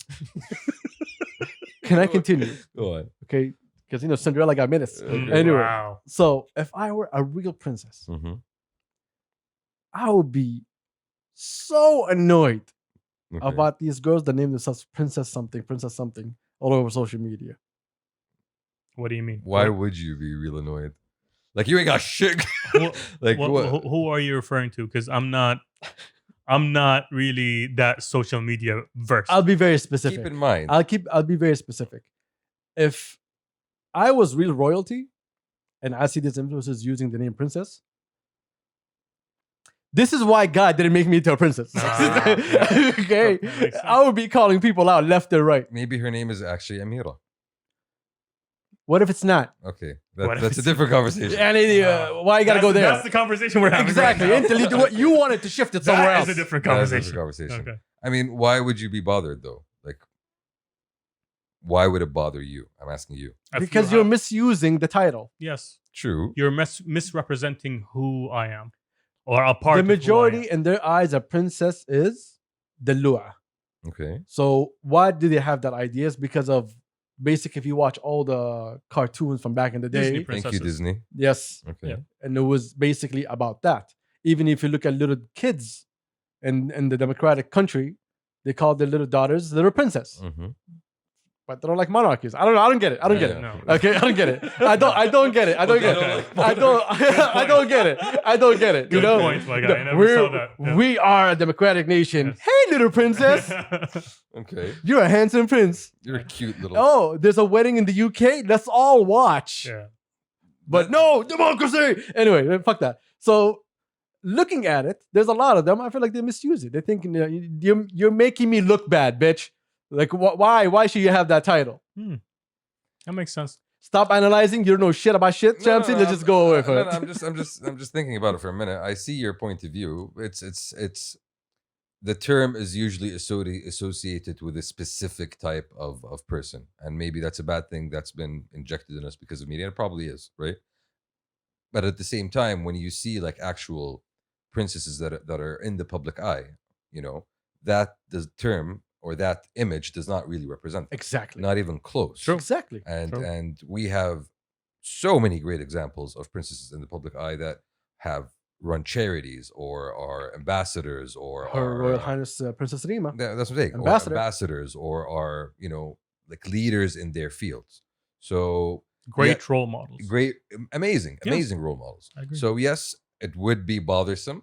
can I continue? Go on. Okay, because Cinderella got minutes. Okay. Anyway, Wow. so if I were a real princess, Mm-hmm. I would be so annoyed Okay. about these girls that name themselves princess something all over social media. What do you mean? Why would you be real annoyed? Like you ain't got shit. Who- like What- what? Who are you referring to? Because I'm not really that social media versed. I'll be very specific. Keep in mind. I'll be very specific. If I was real royalty and I see these influencers using the name princess, this is why God didn't make me into a princess. Ah, yeah. Okay. That makes sense. I would be calling people out left and right. Maybe her name is actually Amira. What if it's not? Okay. What if That's a it's- different conversation. And why you gotta go there? That's the conversation we're having. Exactly. Right now. Until you do what you wanted to shift it somewhere That else. is a different That is a conversation. different conversation. Okay. I mean, why would you be bothered though? Like, why would it bother you? I'm asking you. If Because you you're have- misusing the title. yes, True. you're misrepresenting who I am, or a part. The of who I am. majority in their eyes, a princess is the lua. Okay. So why do they have that idea? It's because of basic. If you watch all the cartoons from back in the day, Disney Thank you, princesses. Disney. yes, Okay. Yeah. and it was basically about that. Even if you look at little kids in the democratic country, they call their little daughters little princess, Mm-hmm. but they don't like monarchies. I don't know. I don't get it. I don't get it. No. Okay, I don't get it. I don't get it. I don't get They don't it. like I don't. I don't get it. I don't get it. You Good know, point, my guy. I never saw that. Yeah. We are a democratic nation. Yes. Hey, little princess, Okay. you're a handsome prince. You're a cute little. Oh, there's a wedding in the UK. Let's all watch. yeah. But no, democracy. Anyway, fuck that. So, looking at it, there's a lot of them. I feel like they misuse it. They're thinking you're making me look bad, bitch. Like why? Why should you have that title? That makes sense. Stop analyzing. You don't know shit about shit, Shamsi. Let's just go away from it. I'm just thinking about it for a minute. I see your point of view. It's the term is usually associated with a specific type of person, and maybe that's a bad thing that's been injected in us because of media. It probably is, right? But at the same time, when you see like actual princesses that are in the public eye, that the term or that image does not really represent them. Exactly. Not even close. Exactly. And True. and we have so many great examples of princesses in the public eye that have run charities or are ambassadors or Her are, Royal Highness Princess Rima. that's what I'm saying. Ambassador. Or ambassadors or are like leaders in their fields. So Great role models. great, amazing Yes. role models. I agree. So yes, it would be bothersome.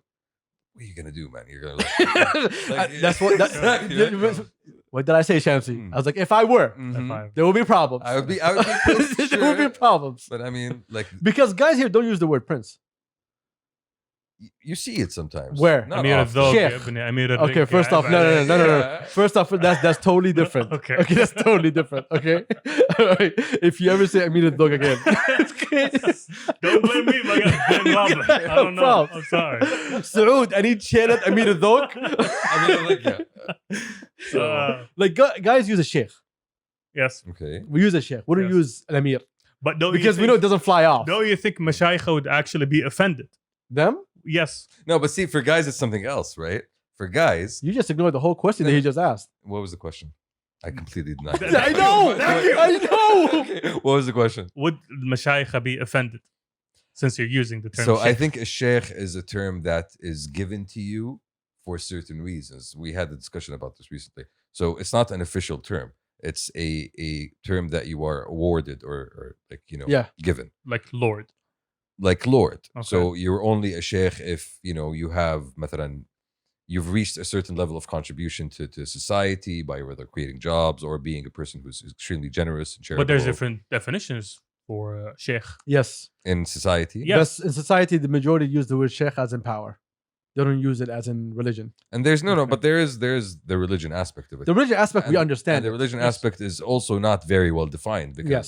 what are you gonna do, man? You're gonna like That's what. Exactly, What did I say, Shamsi? Mm. I was like, if I were, Mhm. there will be problems. I would be pissed, There will be sure. problems But I mean, like because guys here don't use the word prince. you see it sometimes. Where? Not Amir often. الذوق Sheikh. يا ابني أمير Okay, الرق first يا off, عيب no. عليك. Yeah. First off, that's totally different. Okay. Okay, that's totally different. Okay, all right. If you ever say Amir dog again, Don't blame me, my guy. Blame Robin. I don't know. Props. I'm sorry. Saud, I need Shared Amir dog. I mean, like, yeah. So, Like guys use a sheikh. Yes, okay. We use a sheikh. We don't Yes. use an Amir but don't because you we know it think, doesn't fly off. don't you think Mashaykh would actually be offended? Them? Yes. No, but see, for guys, it's something else, right? For guys, You just ignored the whole question that he just asked. what was the question? I completely did not. I know. I know. Okay, what was the question? Would Mashaykh be offended since you're using the term? So I sheikh? think a sheikh is a term that is given to you for certain reasons. We had a discussion about this recently. So it's not an official term. It's a term that you are awarded or like, Yeah. given. like Lord. Like Lord. Okay. So you're only a sheikh if, you have, مثلا, you've reached a certain level of contribution to society by whether creating jobs or being a person who's extremely generous and charitable But there's different definitions for sheikh. Yes. in society. Yeah. Yes. In society, the majority use the word sheikh as in power. They don't use it as in religion. And there's Okay. but there's the religion aspect of it. The religion aspect we And understand. the it. religion Yes. aspect is also not very well defined because Yes.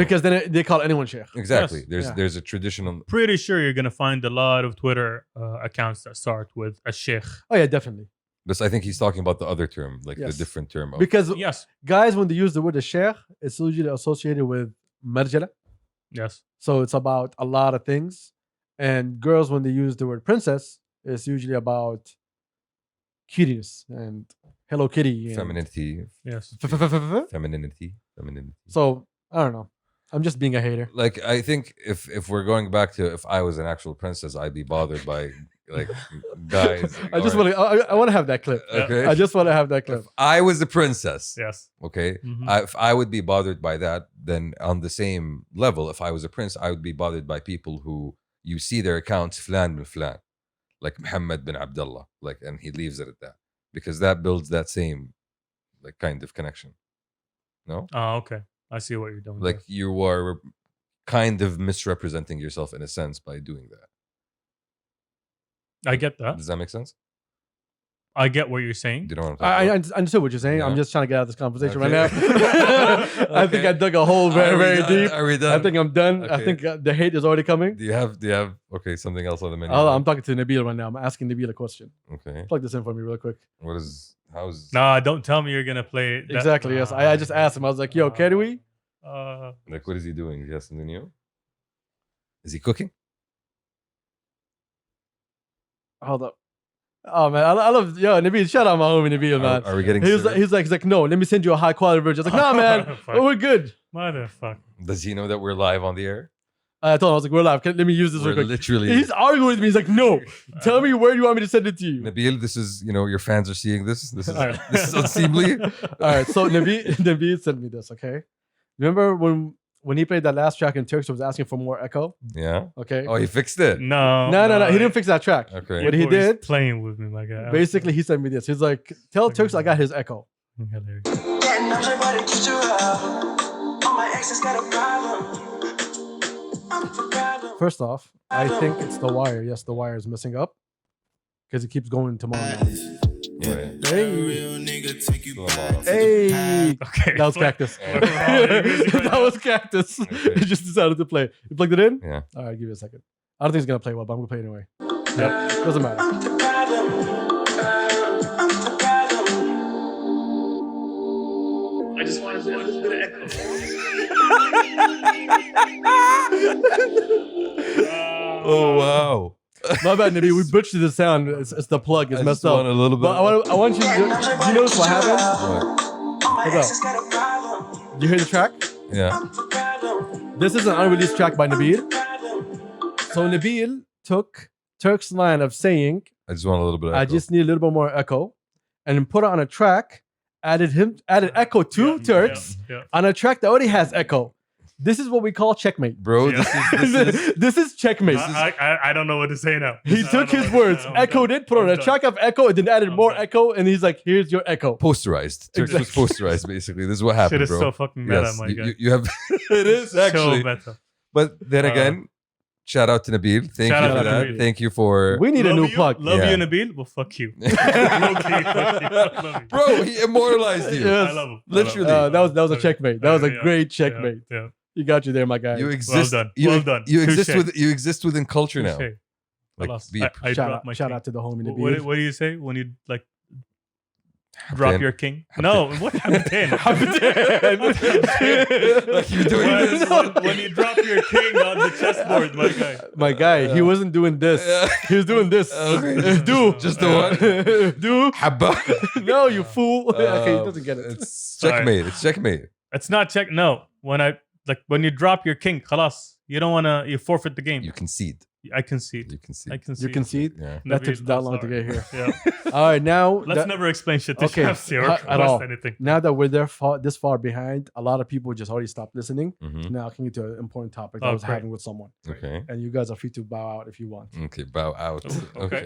Because then they call anyone sheikh. exactly Yes. there's Yeah. there's a traditional Pretty sure you're gonna find a lot of Twitter accounts that start with a sheikh. Oh yeah, definitely. but I think he's talking about the other term, like Yes. the different term of Because Yes. guys, when they use the word sheikh, it's usually associated with marjala. Yes. So it's about a lot of things. And girls, when they use the word princess, it's usually about cuteness and Hello Kitty. And femininity. Yes. Femininity. So I don't know. I'm just being a hater. Like I think if we're going back to if I was an actual princess, I'd be bothered by like guys. I just want to. I want to have that clip. Okay. I just want to have that clip. If I was a princess, Yes. okay, Mhm. if I would be bothered by that, then on the same level, if I was a prince, I would be bothered by people who you see their accounts flan bin flan, like Muhammad bin Abdullah, like, and he leaves it at that because that builds that same like kind of connection. No, Oh, okay. I see what you're doing. like you are kind of misrepresenting yourself in a sense by doing that. I get that. Does that make sense? I get what you're saying. Do you know what I'm I talking about? understood what you're saying. I'm Yeah. just trying to get out of this conversation Okay. right now. I think Okay. I dug a hole very, Are we very done? deep. Are we done? I think I'm done. I Okay. think the hate is already coming. Do you have okay something else on the menu? Hold on, I'm talking to Nabil right now. I'm asking Nabil a question. Okay. Plug this in for me real quick. How's Nah, don't tell me you're gonna play it. Exactly. Yes. I just asked him. I was like, "Yo, can we?" like what is he doing? Is he have something new? Is he cooking? Hold up. Oh man, I love Nabil. Shout out my homie Nabil, man. Are we getting He's serious? he's like, no, let me send you a high quality version. I was like, nah, man, Fuck. we're good. Motherfucker. Does he know that we're live on the air? I told him, I was like, we're live. Let me use this We're real quick. literally He's arguing with me. He's like, no, tell me where you want me to send it to you. Nabil, this is your fans are seeing this. This is Alright. this is unseemly. All right, so Nabil sent me this. Okay, remember when he played that last track in Turks, was asking for more echo. Yeah. Okay. Oh, he fixed it. No. No. He didn't fix that track. Okay. What he He's did, playing with me, my guy. basically, he sent me this. He's like, tell Turks I got his echo. Hilarious. Getting up, but it keeps you up. All my exes got a problem. I'm the problem. First off, I think it's the wire. Yes, the wire is messing up because it keeps going tomorrow now. Right. Hey, Still on bottom. hey. Okay. That was play- Cactus. Oh, you're music right That now? was Cactus. Okay. It just decided to play. You plugged it in? Yeah. All right, give it a second. I don't think it's going to play well, but I'm going to play it anyway. Yep, doesn't matter. I'm the problem. I'm the problem. I just wanted a little bit of echo. Oh wow. My bad, Nabi. We butchered the sound. It's the plug. It's I messed just want up. a little bit. But I want you to. Do you notice what happened? What? All my Hold exes got a problem. Do you hear the track? Yeah. I'm the problem. This is an unreleased track by Nabil. Problem. So Nabil took Turk's line of saying, I just want a little bit. Of I echo. just need a little bit more echo, and then put it on a track, added echo to Yeah, Turks yeah. on a track that already has echo. This is what we call checkmate. Bro, Yeah. This is checkmate. I don't know what to say now. He I took don't know his what to words, say. I'm echoed done. it, put on I'm a done. track of echo, and then added I'm more done. echo, and he's like, "Here's your echo." posterized. Turks was Exactly. posterized, basically. This is what Shit happened, is bro. so fucking meta, Yes, my you, guy. you have. It is So actually. meta. But then Uh, again, shout out to Nabil. Thank shout you out for to that. Nabil. Thank you for. We need a Love new you, plug. Love Yeah. you, Nabil. Well, fuck you. Okay, fuck you. Love you. Bro, he immortalized you. Yes. I love him. Literally. That was a Love you. checkmate. That was a Yeah. great checkmate. Yeah. You got you there, my guy. You exist. done. You, Well done. You exist Touche. you exist within culture now. Touche. Like, Alas, be I shout dropped out, my shout king. out to the homie Nabil. What do you say when you like drop Happen. your king? No, what happened? Like you doing this. when you drop your king on the chessboard, my guy. My guy, he wasn't doing this. Yeah. He was doing this. Okay. Do. Just the one. Do. Habba. No, you fool. Okay, he doesn't get it. It's checkmate. It's checkmate. It's not check. No, when you drop your king, khalas, you don't wanna. You forfeit the game. You concede. I concede. You concede. I concede. You concede? Yeah. That Nabil, took that I'm long to sorry. get here. Yeah. All right, now Let's never explain shit to Okay, chefs here or at all. request anything. now that we're this far behind, a lot of people just already stopped listening. Mhm. Now I can get to an important topic that Oh, I was great. having with someone, Okay. and you guys are free to bow out if you want. Okay. Bow out. Okay.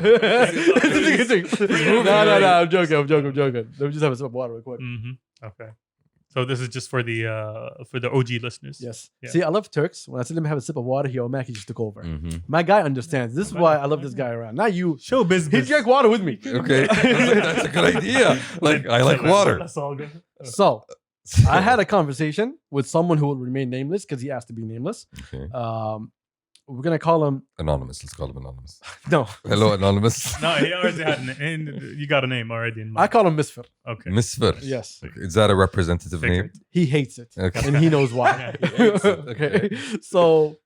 No, I'm joking. Let me just have a sip of water real quick. Okay. So this is just for the OG listeners. Yes. Yeah. See, I love Turks. When I let him have a sip of water, he automatically just took over. Mhm. My guy understands. This is why I love this guy around. Not you. Show business. He drank water with me. Okay. That's a good idea. Like I like water. That's all good. So I had a conversation with someone who will remain nameless because he asked to be nameless. Okay. We're gonna call him Anonymous. Let's call him anonymous. no. Hello, anonymous. No, he already had you got a name already in mind. I call him Misfit. Okay. Misfir. Yes, Is that a representative name? he hates it, Okay. and he knows why. Yeah, he hates it. Okay, so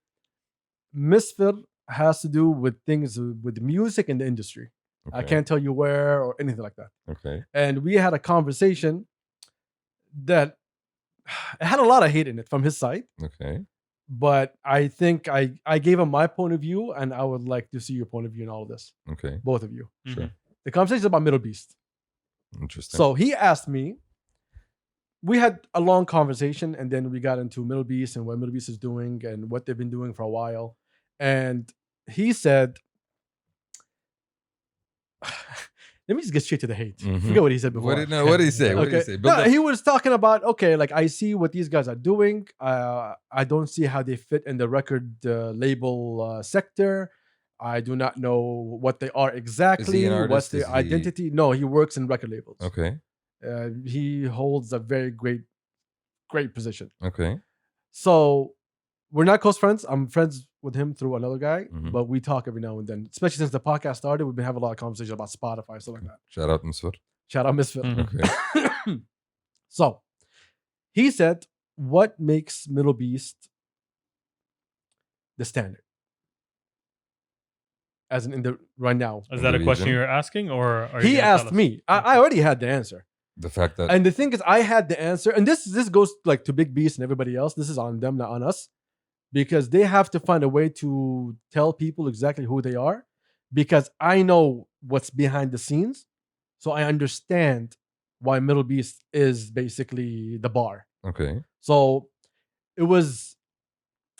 Misfit has to do with things with music and the industry. I Okay. can't tell you where or anything like that. Okay. And we had a conversation that it had a lot of hate in it from his side. Okay. But I think I gave him my point of view, and I would like to see your point of view in all of this, Okay. both of you. Sure. The conversation is about mdlbeast. Interesting. So he asked me. We had a long conversation, and then we got into mdlbeast and what mdlbeast is doing and what they've been doing for a while. And he said, "Let me just get straight to the hate. Mhm. Forget what he said before." what did he say? What did he say? Build No, up. he was talking about, okay, like I see what these guys are doing. I don't see how they fit in the record label sector. I do not know what they are exactly. an artist? What's their Is he- identity? No, he works in record labels. Okay. He holds a very great position. Okay. So we're not close friends. I'm friends with him through another guy, Mhm. but we talk every now and then. Especially since the podcast started, we've been having a lot of conversations about Spotify, stuff like that. Shout out Misfir. Shout out Misfit. Mhm. Okay. So he said, what makes mdlbeast the standard? As in the right now. Is that a the question region? you're asking, or are you He gonna tell asked us? me. I already had the answer. The fact that And the thing is, I had the answer. And this goes like to Big Beast and everybody else. This is on them, not on us. Because they have to find a way to tell people exactly who they are. Because I know what's behind the scenes. So I understand why mdlbeast is basically the bar. okay. So it was,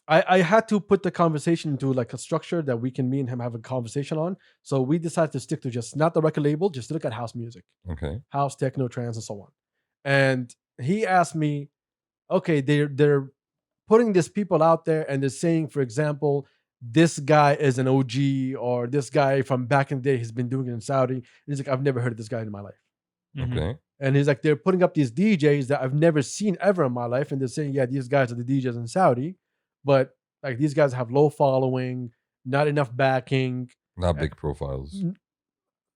I had to put the conversation into like a structure that we can, me and him, have a conversation on. So we decided to stick to just not the record label, just to look at house music, Okay. house, techno, trance, and so on. And he asked me, okay, they're putting these people out there and they're saying, for example, this guy is an OG or this guy from back in the day has been doing it in Saudi. And he's like, I've never heard of this guy in my life. Mhm. Okay. And he's like, they're putting up these DJs that I've never seen ever in my life. And they're saying, yeah, these guys are the DJs in Saudi. But like these guys have low following, not enough backing. Not big profiles.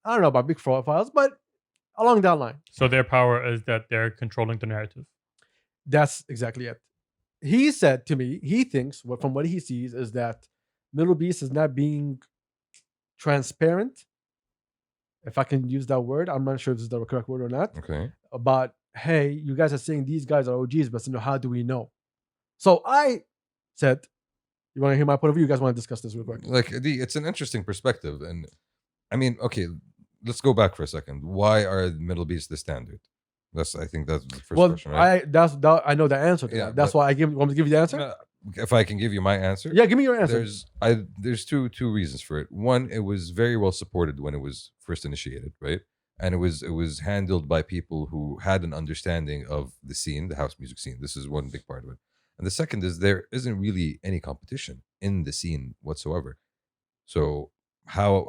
I don't know about big profiles, but along that line. So their power is that they're controlling the narrative. That's exactly it. He said to me, he thinks, from what he sees, is that mdlbeast is not being transparent. If I can use that word, I'm not sure if this is the correct word or not. Okay. About, hey, you guys are saying these guys are OGs, but how do we know? So I said, you want to hear my point of view? You guys want to discuss this real quick? Like it's an interesting perspective, and I mean, okay, let's go back for a second. Why are mdlbeast the standard? I think that's the first Well, question, right? I know the answer to Yeah, that. That's but- why want me to give you the answer? No, if I can give you my answer, Yeah, give me your answer. there's two reasons for it. One, it was very well supported when it was first initiated, right? And it was handled by people who had an understanding of the scene, the house music scene. This is one big part of it. And the second is there isn't really any competition in the scene whatsoever. So how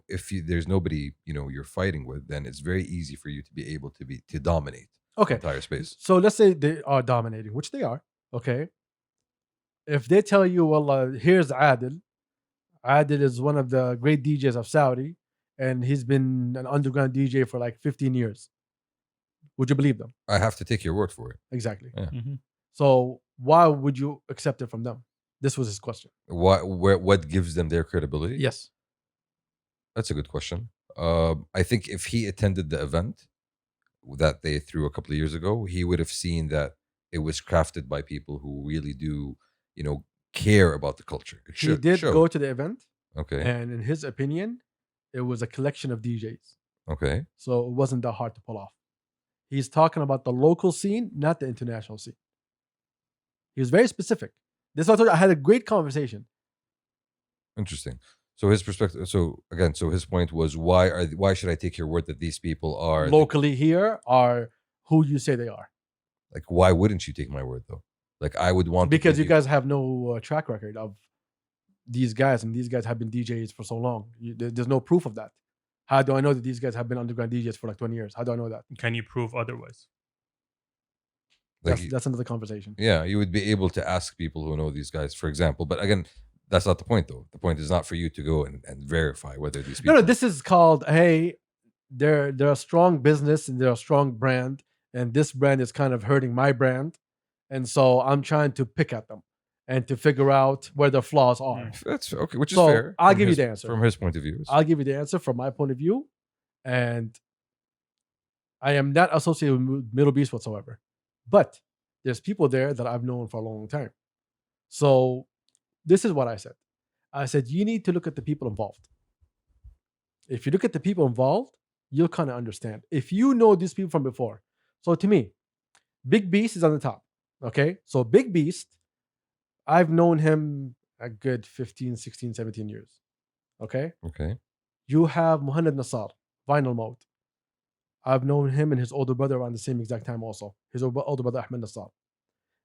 if there's nobody you're fighting with, then it's very easy for you to be able to dominate the Okay. entire space. So let's say they are dominating, which they are. Okay. If they tell you, well, here's Adel. Adel is one of the great DJs of Saudi, and he's been an underground DJ for like 15 years. Would you believe them? I have to take your word for it. Exactly. Yeah. Mhm. So why would you accept it from them? This was his question. What gives them their credibility? Yes. That's a good question. I think if he attended the event that they threw a couple of years ago, he would have seen that it was crafted by people who really do, care about the culture. It He did show. go to the event, Okay. and in his opinion, it was a collection of DJs. Okay. So it wasn't that hard to pull off. He's talking about the local scene, not the international scene. He was very specific. This is what I told you. I had a great conversation. Interesting. So his perspective. So again, so his point was why should I take your word that these people are Locally here are who you say they are. like? Why wouldn't you take my word though? Like I would want to Because you think guys have no track record of these guys, and these guys have been DJs for so long. There's no proof of that. How do I know that these guys have been underground DJs for like 20 years? How do I know that? Can you prove otherwise? like, That's another conversation. yeah, you would be able to ask people who know these guys, for example. But again, that's not the point though. The point is not for you to go and verify whether these people. No, this is called, hey, they're a strong business and they're a strong brand, and this brand is kind of hurting my brand. And so I'm trying to pick at them and to figure out where their flaws are. That's okay, which is So, fair. I'll from give you his- the answer. from his point of view. I'll give you the answer from my point of view. And I am not associated with mdlbeasts whatsoever. But there's people there that I've known for a long time. So this is what I said. I said, you need to look at the people involved. If you look at the people involved, you'll kind of understand. If you know these people from before. So to me, Big Beast is on the top. Okay. So Big Beast, I've known him a good 15, 16, 17 years. Okay. Okay. You have Muhammad Nassar, Vinyl Mode. I've known him and his older brother around the same exact time also. His older brother, Ahmed Nassar.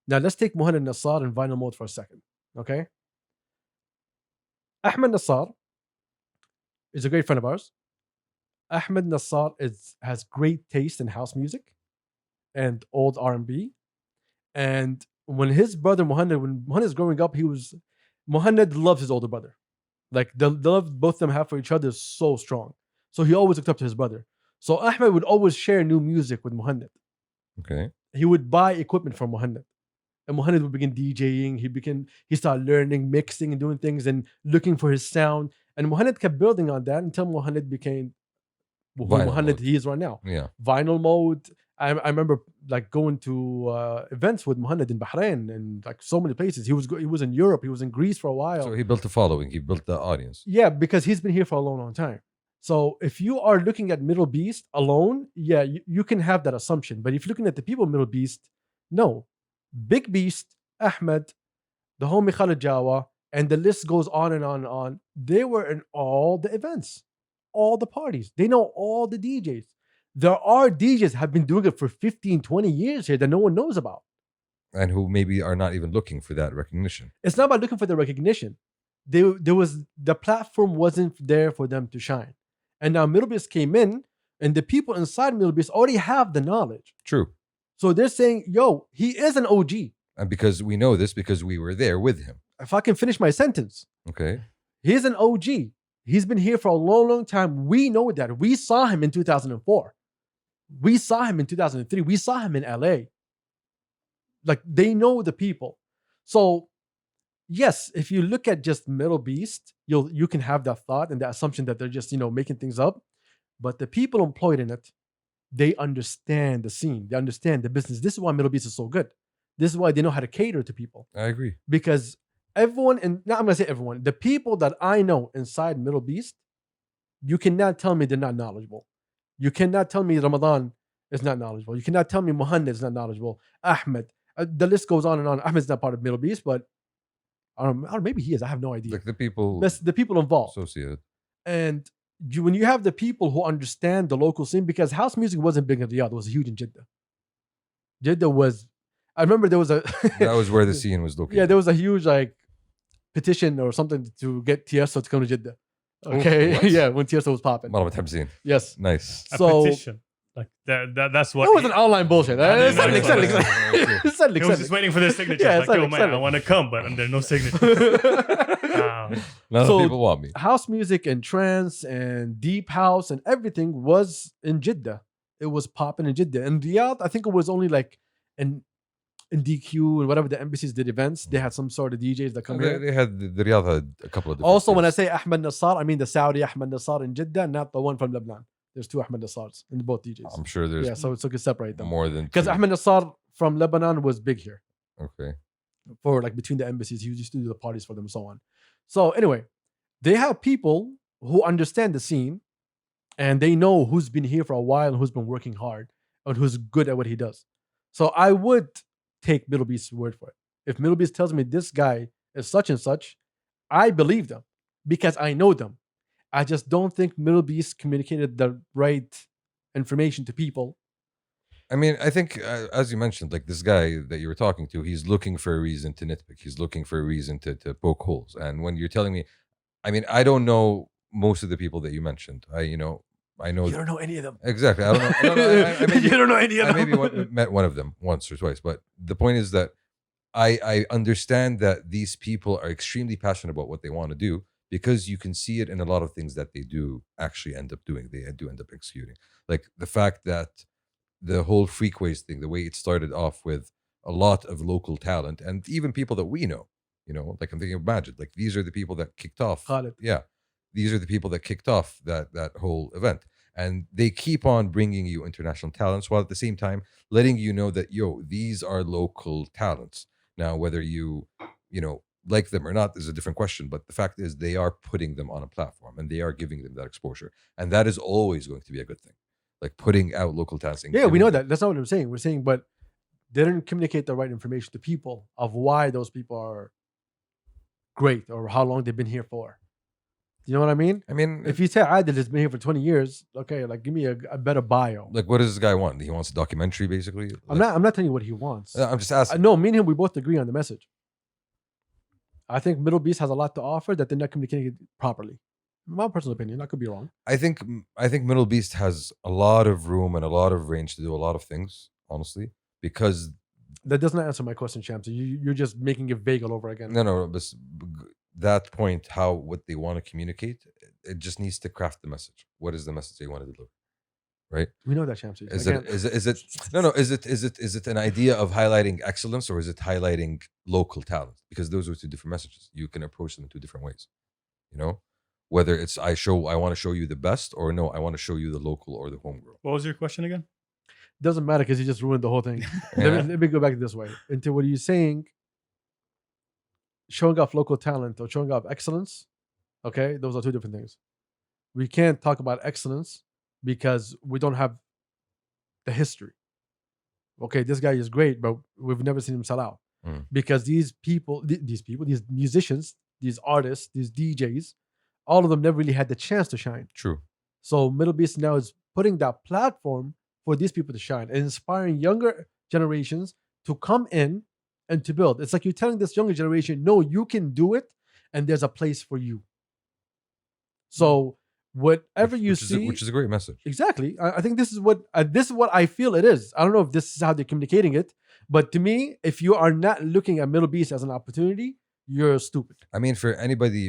Now, let's take Muhammad Nassar and Vinyl Mode for a second. Okay? Ahmed Nassar is a great friend of ours. Ahmed Nassar has great taste in house music and old R&B. And when his brother Muhammad, when Muhammad was growing up, Muhammad loves his older brother. Like the love both of them have for each other is so strong. So he always looked up to his brother. So Ahmed would always share new music with Muhammad. Okay. He would buy equipment from Muhammad. And Muhammad would begin DJing. He started learning, mixing, and doing things and looking for his sound. And Muhammad kept building on that until Muhammad became who Vinyl Muhammad Mode. he is right now. Yeah. Vinyl Mode. I remember like going to events with Muhammad in Bahrain and like so many places. He was in Europe. He was in Greece for a while. So he built a following. He built the audience. Yeah, because he's been here for a long, long time. So if you are looking at mdlbeast alone, yeah, you can have that assumption. But if you're looking at the people of mdlbeast, no. Big Beast, Ahmed, the homie Khalid Jawa, and the list goes on and on and on. They were in all the events, all the parties. They know all the DJs. There are DJs have been doing it for 15, 20 years here that no one knows about. And who maybe are not even looking for that recognition. It's not about looking for the recognition. The platform wasn't there for them to shine. And now mdlbeast came in, and the people inside mdlbeast already have the knowledge. True. So they're saying, yo, he is an OG. And because we know this, because we were there with him. If I can finish my sentence, Okay. he's an OG. He's been here for a long, long time. We know that. We saw him in 2004. We saw him in 2003. We saw him in LA. Like, they know the people. So, yes, if you look at just mdlbeast, you can have that thought and the assumption that they're just, making things up. But the people employed in it, they understand the scene. They understand the business. This is why mdlbeast is so good. This is why they know how to cater to people. I agree. Because everyone, and now I'm going to say everyone, the people that I know inside mdlbeast, you cannot tell me they're not knowledgeable. You cannot tell me Ramadan is not knowledgeable. You cannot tell me Muhammad is not knowledgeable. Ahmed. The list goes on and on. Ahmed's not part of mdlbeast, but or maybe he is. I have no idea. Like the people That's the people involved. associated. And when you have the people who understand the local scene, because house music wasn't big in Riyadh, it was huge in Jeddah. Jeddah was, I remember there was a That was where the scene was located. yeah, there was a huge like petition or something to get Tiesto to come to Jeddah. Okay, what? yeah, when Tiesto was popping. مرة متحمسين. Yes, Nice. A so petition. Like that's what. that was an online bullshit. I didn't know Send it, it send was. it, send it, He was just waiting for their signature. Yeah, Like, send yo, it, man, send I it. want to come, but there's no signature. None So- of the people want me. House music and trance and deep house and everything was in Jeddah. It was popping in Jeddah. In Riyadh, I think it was only like in DQ and whatever the embassies did events, they had some sort of DJs that come They, here. they had the Riyadh had a couple of different Also, when I things. say Ahmed Nassar, I mean the Saudi Ahmed Nassar in Jeddah, not the one from Lebanon. There's two Ahmed Nassars in both DJs. I'm sure there's Yeah, so it's okay to separate them. more than Because two. Ahmed Nassar from Lebanon was big here Okay. for like between the embassies. He used to do the parties for them and so on. So anyway, they have people who understand the scene and they know who's been here for a while and who's been working hard and who's good at what he does. So I would take mdlbeast's word for it. If mdlbeast tells me this guy is such and such, I believe them because I know them. I just don't think mdlbeast communicated the right information to people. I mean, I think as you mentioned, like this guy that you were talking to, he's looking for a reason to nitpick. He's looking for a reason to poke holes. And when you're telling me, I mean, I don't know most of the people that you mentioned. I know You don't know any of them. exactly. I don't know. I don't know. I maybe, You don't know any of I them. maybe met one of them once or twice, but the point is that I understand that these people are extremely passionate about what they want to do because you can see it in a lot of things that they do actually end up doing. They do end up executing. Like the fact that the whole Freakways thing, the way it started off with a lot of local talent and even people that we know, like I'm thinking of Majid, like these are the people that kicked off. Khalid. Yeah. These are the people that kicked off that whole event. And they keep on bringing you international talents while at the same time letting you know that, these are local talents. Now, whether you like them or not is a different question. But the fact is they are putting them on a platform and they are giving them that exposure. And that is always going to be a good thing. Like putting out local talents. and Yeah, we giving know them- that. That's not what I'm saying. We're saying, but they didn't communicate the right information to people of why those people are great or how long they've been here for. You know what I mean? I mean, If you say Adel has been here for 20 years, okay, like give me a better bio. like, what does this guy want? He wants a documentary, basically. I'm not telling you what he wants. I'm just asking. No, me and him, we both agree on the message. I think mdlbeast has a lot to offer that they're not communicating it properly. My personal opinion, I could be wrong. I think mdlbeast has a lot of room and a lot of range to do a lot of things, honestly, because That does not answer my question, Shams. You're just making it vague all over again. no, but that point, what they want to communicate, it just needs to craft the message. What is the message they want to deliver? Right? We know that, Shams. Is it no? Is it an idea of highlighting excellence or is it highlighting local talent? Because those are two different messages. You can approach them in two different ways. Whether it's I want to show you the best, or no, I want to show you the local or the homegrown. What was your question again? Doesn't matter because you just ruined the whole thing. Yeah. Let me go back this way. Into what are you saying? Showing off local talent or showing off excellence. Okay, those are two different things. We can't talk about excellence because we don't have the history. Okay, this guy is great, but we've never seen him sell out. Because these musicians, these artists, these DJs, all of them never really had the chance to shine. True. So mdlbeast now is putting that platform for these people to shine and inspiring younger generations to come in and to build. It's like you're telling this younger generation, no, you can do it and there's a place for you. So whatever you see, which is a great message. exactly. I think this is what I feel it is. I don't know if this is how they're communicating it, but to me, if you are not looking at mdlbeast as an opportunity, you're stupid. I mean, for anybody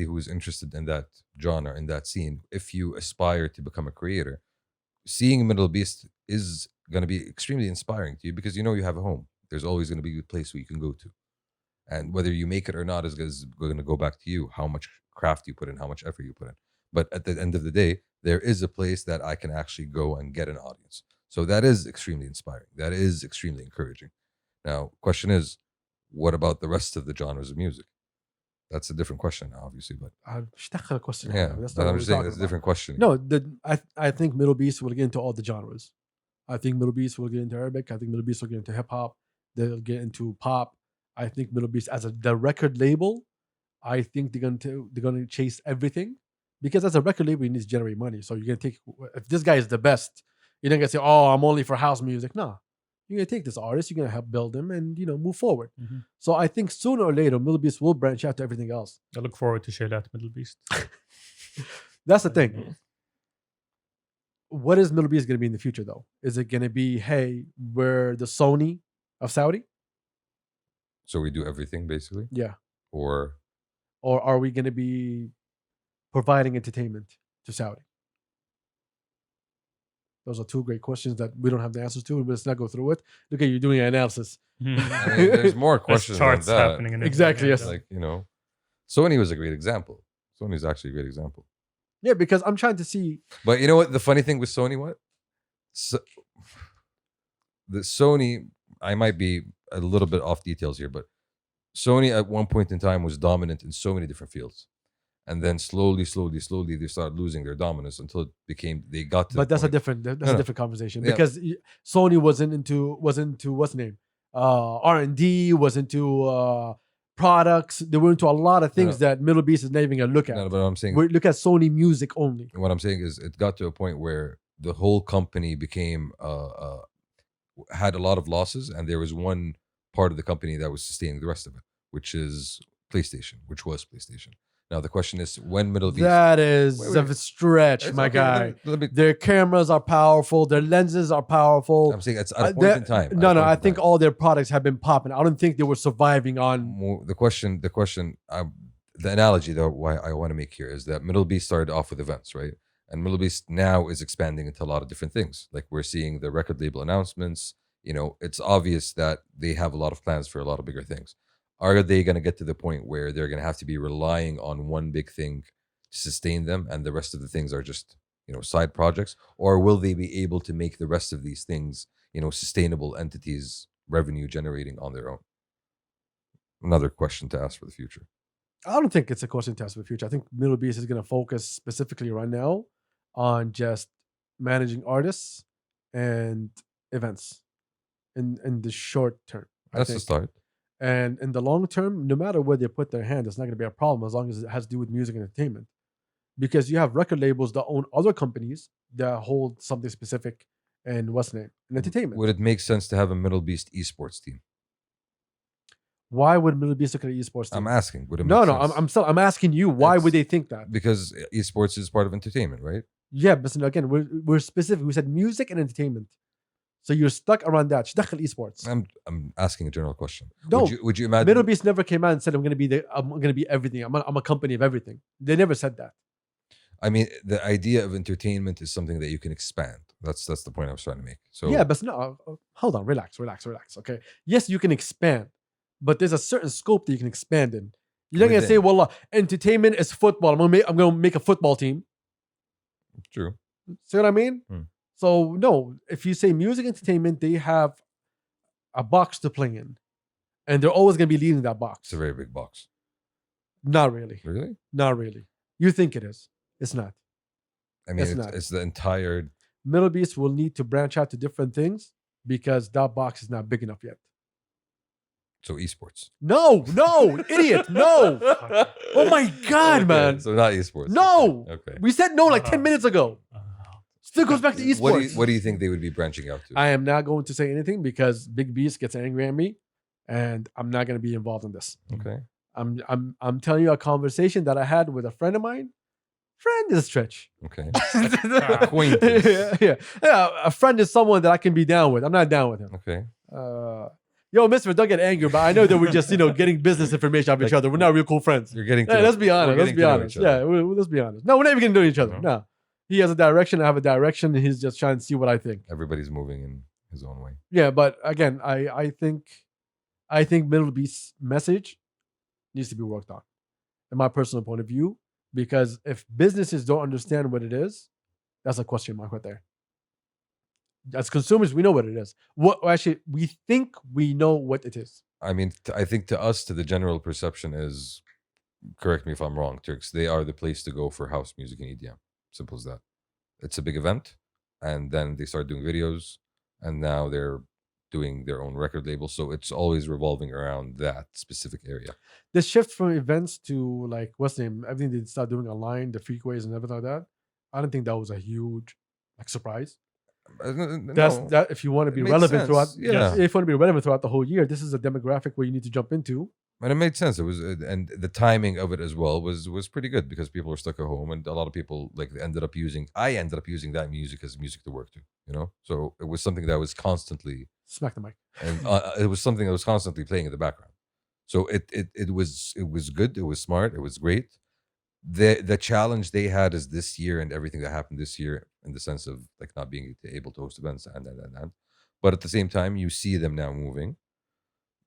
who is interested in that genre, in that scene, if you aspire to become a creator, seeing mdlbeast is going to be extremely inspiring to you because you have a home. There's always going to be a place where you can go to. And whether you make it or not is going to go back to you, how much craft you put in, how much effort you put in. But at the end of the day, there is a place that I can actually go and get an audience. So that is extremely inspiring. That is extremely encouraging. Now, question is, what about the rest of the genres of music? That's a different question now, obviously. But question. yeah, That's but not what I'm we're just saying talking that's a about. different question. No, I think mdlbeast will get into all the genres. I think mdlbeast will get into Arabic. I think mdlbeast will get into hip hop. They'll get into pop. I think mdlbeasts as the record label, I think they're gonna chase everything because as a record label, you need to generate money. So you're gonna take if this guy is the best, you're not gonna say, "Oh, I'm only for house music." No, you're gonna take this artist, you're gonna help build him, and move forward. Mhm. So I think sooner or later, mdlbeasts will branch out to everything else. I look forward to Shaylat mdlbeast. That's the thing. What is mdlbeasts gonna be in the future, though? Is it gonna be, hey, we're the Sony of Saudi? So we do everything basically, Yeah. or Or are we going to be providing entertainment to Saudi? Those are two great questions that we don't have the answers to, and let's not go through it. Look at you doing an analysis. I mean, there's more There's questions than charts that. happening. And Exactly, everything. yes. Like Sony was a great example. Sony's actually a great example. Yeah, because I'm trying to see. But you know what? The funny thing with Sony, the Sony, I might be a little bit off details here, but Sony at one point in time was dominant in so many different fields, and then slowly, they started losing their dominance until it became they got to. But that's a point- different conversation Yeah. because Sony wasn't into what's the name, R&D, was into products. They were into a lot of things that mdlbeasts is not even gonna look at. No, but I'm saying We look at Sony music only. what I'm saying is it got to a point where the whole company became had a lot of losses, and there was one part of the company that was sustaining the rest of it, which was PlayStation. Now the question is, when mdlbeasts That is Wait, wait. a stretch, It's my okay, guy. let me- Their cameras are powerful. Their lenses are powerful. I'm saying it's at a point in time. No, at a point I in think time. all their products have been popping. I don't think they were surviving on. The question, the analogy though, why I want to make here is that mdlbeast started off with events, right? And mdlbeast now is expanding into a lot of different things. Like we're seeing the record label announcements. It's obvious that they have a lot of plans for a lot of bigger things. Are they going to get to the point where they're going to have to be relying on one big thing to sustain them, and the rest of the things are just side projects, or will they be able to make the rest of these things sustainable entities, revenue generating on their own? Another question to ask for the future. I don't think it's a question test for the future. I think mdlbeasts is going to focus specifically right now on just managing artists and events in the short term. That's the start. And in the long term, no matter where they put their hand, it's not going to be a problem as long as it has to do with music and entertainment. Because you have record labels that own other companies that hold something specific and what's the name? And entertainment. Would it make sense to have a mdlbeast esports team? Why would mdlbeasts look at an esports team? I'm asking. Would it No, make no, sense? I'm asking you. Why would It's- they think that? Because esports is part of entertainment, right? Yeah, but again, we're specific. We said music and entertainment. So you're stuck around that. شدخل esports. I'm asking a general question. No, Would you imagine? mdlbeasts never came out and said I'm going to be everything. I'm a company of everything. They never said that. I mean, the idea of entertainment is something that you can expand. That's the point I was trying to make. So Yeah, but no, hold on, relax. Okay, yes, you can expand, but there's a certain scope that you can expand in. You're not gonna say, Within. "Well, entertainment is football. I'm gonna make a football team." true. See what I mean? Hmm. So no, if you say music entertainment, they have a box to play in, and they're always gonna be leading that It's box. a very big box. Not really. Really? Not really. You think it is? It's not. I mean, It's not. it's the entire. mdlbeasts will need to branch out to different things because that box is not big enough yet. So esports. No, idiot, no. Oh my God, Okay, man. So not esports. No. Okay. We said no like 10 minutes ago. Still goes back to esports. What do you think they would be branching out to? I am not going to say anything because Big Beast gets angry at me, and I'm not going to be involved in this. Okay. I'm telling you a conversation that I had with a friend of mine. Friend is a stretch. Okay. Acquaintance. Yeah. A friend is someone that I can be down with. I'm not down with him. Okay. Yo, Mister, don't get angry, but I know that we're just getting business information of each other. We're not real cool friends. You're getting. Hey, let's be honest. we're Let's getting be to know honest. each other. Yeah, let's be honest. No, we're not even gonna know each other. No. No, he has a direction. I have a direction, and he's just trying to see what I think. Everybody's moving in his own way. Yeah, but again, I think mdlbeast's message needs to be worked on, in my personal point of view. Because if businesses don't understand what it is, that's a question mark right there. As consumers, we know what it is. We think we know what it is. I mean, I think to us, to the general perception is, correct me if I'm wrong, Turks, they are the place to go for house music and EDM. Simple as that. It's a big event, and then they start doing videos, and now they're doing their own record label. So it's always revolving around that specific area. The shift from events to like what's the name, everything they start doing online, the freakways and everything like that. I don't think that was a huge like surprise. That's No, that if you want to it be made relevant throughout. sense. Yeah. If you want to be relevant throughout the whole year, this is a demographic where you need to jump into. And it made sense. It was, and the timing of it as well was pretty good because people were stuck at home, and a lot of people like ended up using. I ended up using that music as music to work to, you know. So it was something that was constantly, Smack the mic. and it was something that was constantly playing in the background. So it was good. It was smart. It was great. The challenge they had is this year and everything that happened this year in the sense of like not being able to host events and. But at the same time, you see them now moving.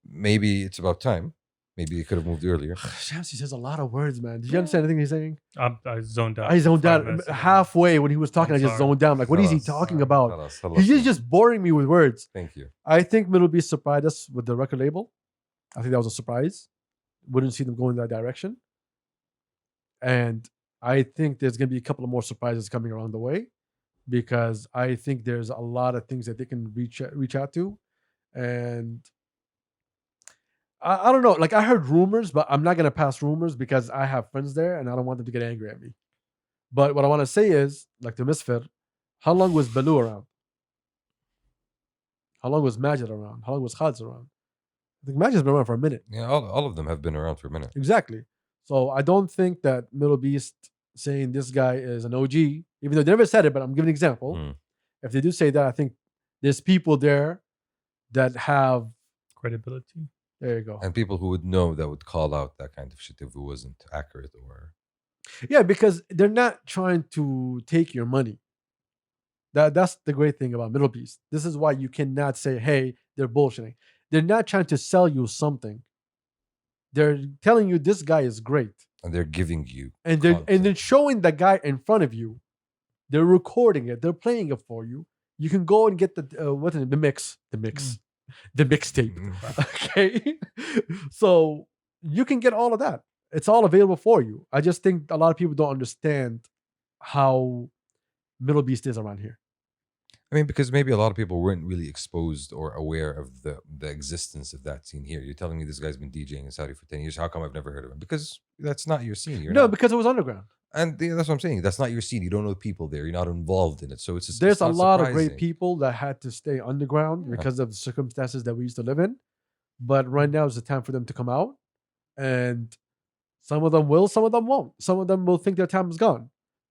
Maybe it's about time. Maybe it could have moved earlier. Shamsi says a lot of words, man. Did you understand anything he's saying? I zoned out. I zoned for 5 out minutes. halfway when he was talking. I'm I just sorry. zoned down. Like, what is he Khalas, talking about? khalas, khalas. He's just boring me with words. Thank you. I think mdlbeasts surprised us with the record label. I think that was a surprise. Wouldn't see them go in that direction. And I think there's going to be a couple of more surprises coming along the way because I think there's a lot of things that they can reach out to. And I don't know. Like I heard rumors, but I'm not going to pass rumors because I have friends there and I don't want them to get angry at me. But what I want to say is, like the Misfir, how long was Baloo around? How long was Majid around? How long was Khalid around? I think Majid's been around for a minute. Yeah, all of them have been around for a minute. Exactly. So I don't think that mdlbeast saying this guy is an OG, even though they never said it, but I'm giving an example. Mm. If they do say that, I think there's people there that have. Credibility. There you go. And people who would know that would call out that kind of shit if it wasn't accurate or. Yeah, because they're not trying to take your money. That's the great thing about mdlbeast. This is why you cannot say, hey, they're bullshitting. They're not trying to sell you something. They're telling you this guy is great. And they're giving you. And they're content. showing the guy in front of you. They're recording it. They're playing it for you. You can go and get the mixtape. Mm. Okay, so you can get all of that. It's all available for you. I just think a lot of people don't understand how mdlbeast is around here. I mean, because maybe a lot of people weren't really exposed or aware of the existence of that scene here. You're telling me this guy's been DJing in Saudi for 10 years. How come I've never heard of him? Because that's not your scene. No, because it was underground. And that's what I'm saying. That's not your scene. You don't know the people there. You're not involved in it. So it's just, There's it's a not lot of great surprising. people that had to stay underground because of the circumstances that we used to live in. But right now is the time for them to come out. And some of them will, some of them won't. Some of them will think their time is gone.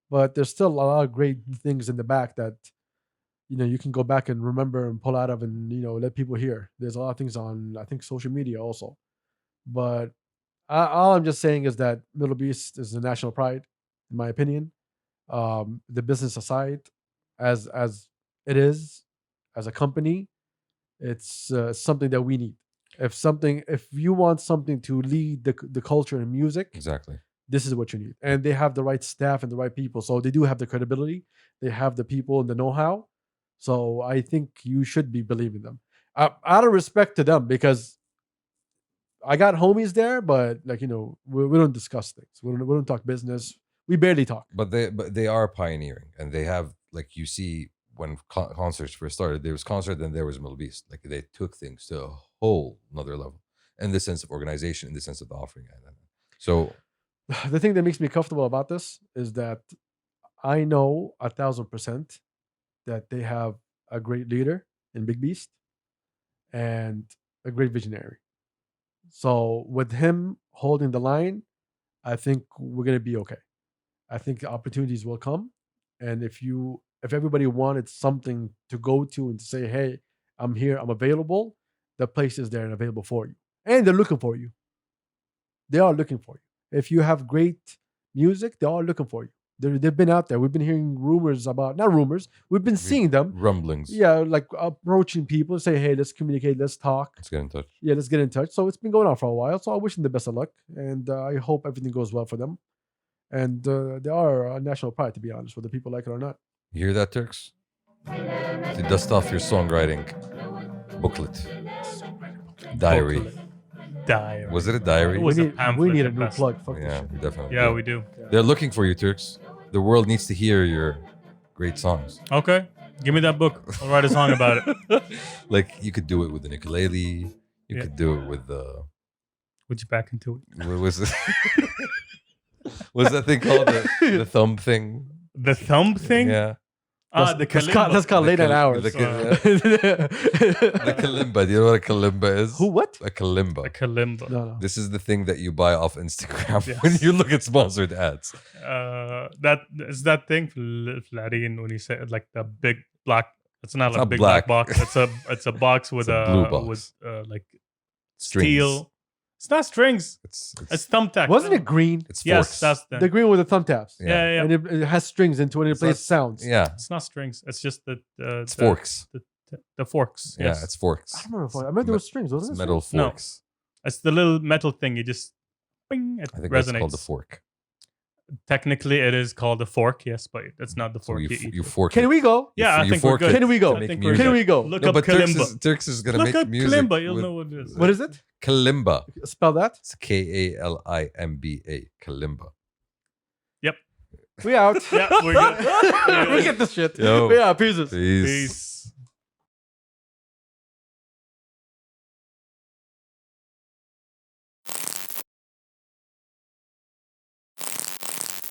But there's still a lot of great things in the back that, you know, you can go back and remember and pull out of and, you know, let people hear. There's a lot of things on, I think, social media also. But all I'm just saying is that mdlbeast is a national pride, in my opinion. The business aside, as it is, as a company, it's something that we need. If you want something to lead the culture in music, Exactly. this is what you need. And they have the right staff and the right people. So they do have the credibility. They have the people and the know-how. So I think you should be believing them. Out of respect to them, because I got homies there, but like, you know, we don't discuss things. We don't talk business. We barely talk. But they are pioneering, and they have, like, you see when concerts first started, there was concert, then there was mdlbeast. Like they took things to a whole another level in the sense of organization, in the sense of the offering. So The thing that makes me comfortable about this is that I know 1,000% that they have a great leader in Big Beast and a great visionary. So with him holding the line, I think we're gonna be okay. I think the opportunities will come, and if everybody wanted something to go to and to say, "Hey, I'm here, I'm available," the place is there and available for you, and they're looking for you. They are looking for you. If you have great music, they are looking for you. They've been out there. We've been hearing rumors about, not rumors, we've been seeing them. rumblings. Yeah, like approaching people, say, "Hey, let's communicate, let's talk." Let's get in touch. Yeah, let's get in touch. So it's been going on for a while. So I wish them the best of luck, and I hope everything goes well for them. And they are a national pride, to be honest, whether people like it or not. You hear that, Turks? To dust off your songwriting booklet, diary. Booklet. Diary. Was it a diary? It was we a need, pamphlet we need a at new best. plug. Fuck this Yeah, shit. definitely. Yeah, we do. They're looking for you, Turks. The world needs to hear your great songs. Okay. Give me that book. I'll write a song about it. Like you could do it with an ukulele. You Yeah. could do it with Would you back into it? what was it? What's that thing called? The thumb thing. The thumb thing? Yeah. The kalimba. That's called The late night hours. the The kalimba. Do you know what a kalimba is? Who? What? A kalimba. A kalimba. No. This is the thing that you buy off Instagram Yes. when you look at sponsored ads. That is that thing Flarin when you say like the big black. It's not It's a not big black. black box. It's a box with It's a blue box. with like Strings. steel. It's not strings. It's It's thumbtack. Wasn't it green? it's Yes, forks. that's The green with the thumb taps. yeah. And it has strings into it and it It's plays not- sounds. Yeah. It's not strings. It's just It's forks. The forks. Yeah, Yes. it's forks. I don't remember. I remember there was strings, It's wasn't it? metal No. forks. It's the little metal thing. You just bing. It I think resonates. that's called the fork. Technically, it is called a fork. Yes, but it's not the So fork you, you eat. you with. fork. Can it. we go? Yeah, I you think we're fork good. it Can we go? I make think music. we're Can good. we go? Look No, up but kalimba. Turks is gonna Look make up music. kalimba. You'll with- know what it is. What is it? Kalimba. Spell that. It's Kalimba. Kalimba. We out. Yeah, we're good. we get this shit. Yo. Yeah, pieces. Peace. Peace.